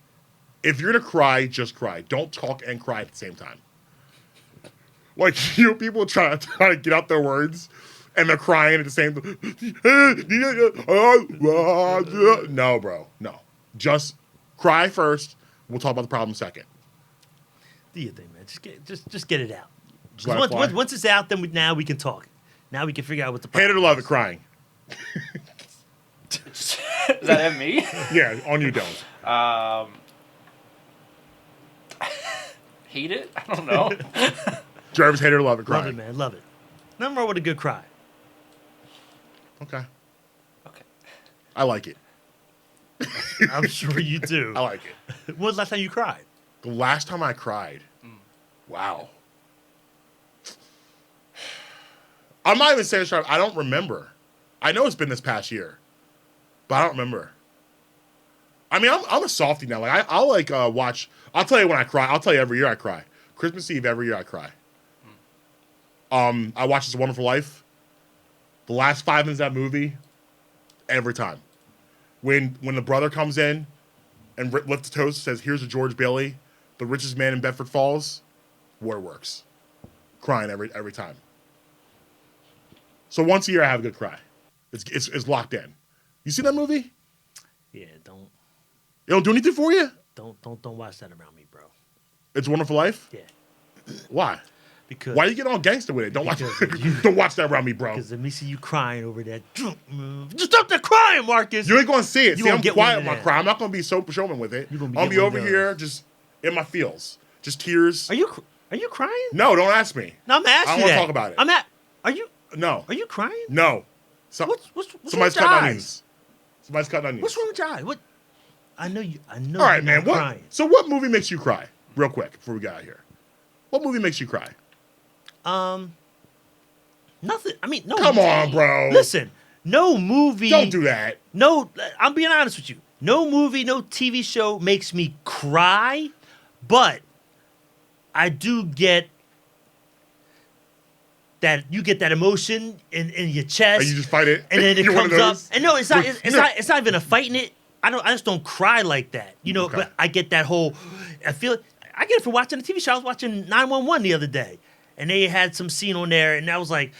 if you're gonna cry, just cry. Don't talk and cry at the same time. Like people try to get out their words, and they're crying at the same time. No, bro, no. Just cry first. We'll talk about the problem second. Do your thing, man. Just get it out. Let it fly. Once it's out, then now we can talk. Now we can figure out what the Hate problem it or love it, is. crying. Is that at me? Yeah, on you, don't. Hate it? I don't know. Jarvis, hate it or love it, Love crying. it, man. Love it. Nothing wrong with a good cry. Okay, Okay. I like it. I'm sure you do. I like it. When was the last time you cried? The last time I cried, wow. I'm not even saying I don't remember. I know it's been this past year, but I don't remember. I mean, I'm a softie now. Like I'll watch. I'll tell you when I cry. I'll tell you every year I cry. Christmas Eve every year I cry. I watch It's a Wonderful Life. The last 5 minutes of that movie, every time. When the brother comes in and lifts a toast, says, "Here's a George Bailey, the richest man in Bedford Falls," waterworks. Crying every time. So once a year I have a good cry. It's locked in. You see that movie? Yeah, don't It don't do anything for you? don't watch that around me, bro. It's a Wonderful Life? Yeah, Why? because Why you get all gangster with it? Don't watch Because don't watch that around me, bro. Because let me see you crying over that. Just stop that crying, Marcus. You ain't gonna see it. You See, gonna I'm get quiet one with of my that. cry. I'm not gonna be so showman with it. You gonna be I'll getting be one of over those. here just in my feels. Just tears. Are you crying? No, don't ask me. No, I'm asking I don't you wanna that. talk about it. Are you No. crying? No. What's Somebody's wrong with your cutting eyes? onions. Somebody's cutting onions. What's wrong with your eye? What? I know you. I know. All right, you're man. not What? crying. So what movie makes you cry? Real quick before we get out of here. What movie makes you cry? Nothing. I mean, no. Come on, bro. Listen, no movie. Don't do that. No, I'm being honest with you. No movie, no TV show makes me cry, but I do get that. You get that emotion in your chest. And you just fight it. and then it You're one of comes up. those? And no, it's not. It's not even a fighting it. I just don't cry like that. You know, Okay. but I get that whole. I get it for watching a TV show. I was watching 911 the other day, and they had some scene on there, and I was like,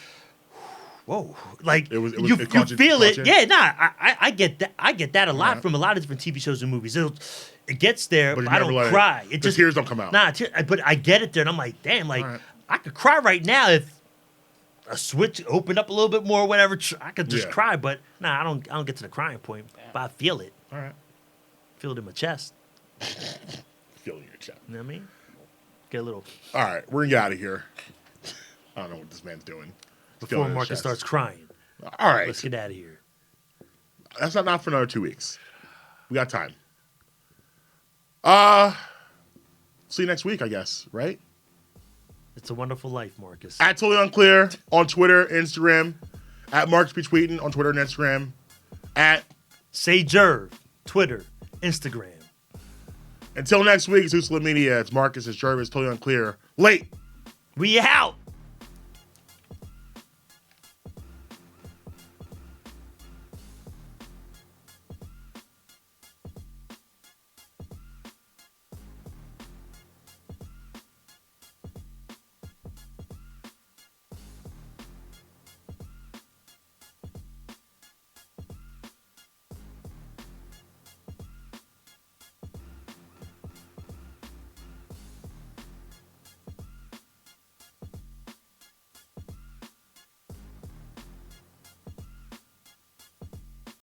whoa, like you feel it. Yeah, I get that. I get that a lot Right. from a lot of different TV shows and movies. It gets there, But but you I never don't let it- cry. the tears don't come out. Nah, but I get it there, and I'm like, damn, like All right. I could cry right now if a switch opened up a little bit more, whatever. I could just Yeah. cry, but nah, I don't get to the crying point. But I feel it. All right. Feel it in my chest. Feeling your chest. You know what I mean? Get a little All right, we're gonna get out of here. I don't know what this man's doing. before Feeling his Marcus chest. starts crying. All right, Let's get out of here. that's not for another 2 weeks. We got time. See you next week, I guess. Right? It's a wonderful life, Marcus. At Totally Unclear on Twitter, Instagram. At Marcus B. Tweeting on Twitter and Instagram. At Say Jerv, Twitter, Instagram. until next week, it's Usla Media. It's Marcus. It's Jarvis. Totally Unclear. Late. We out.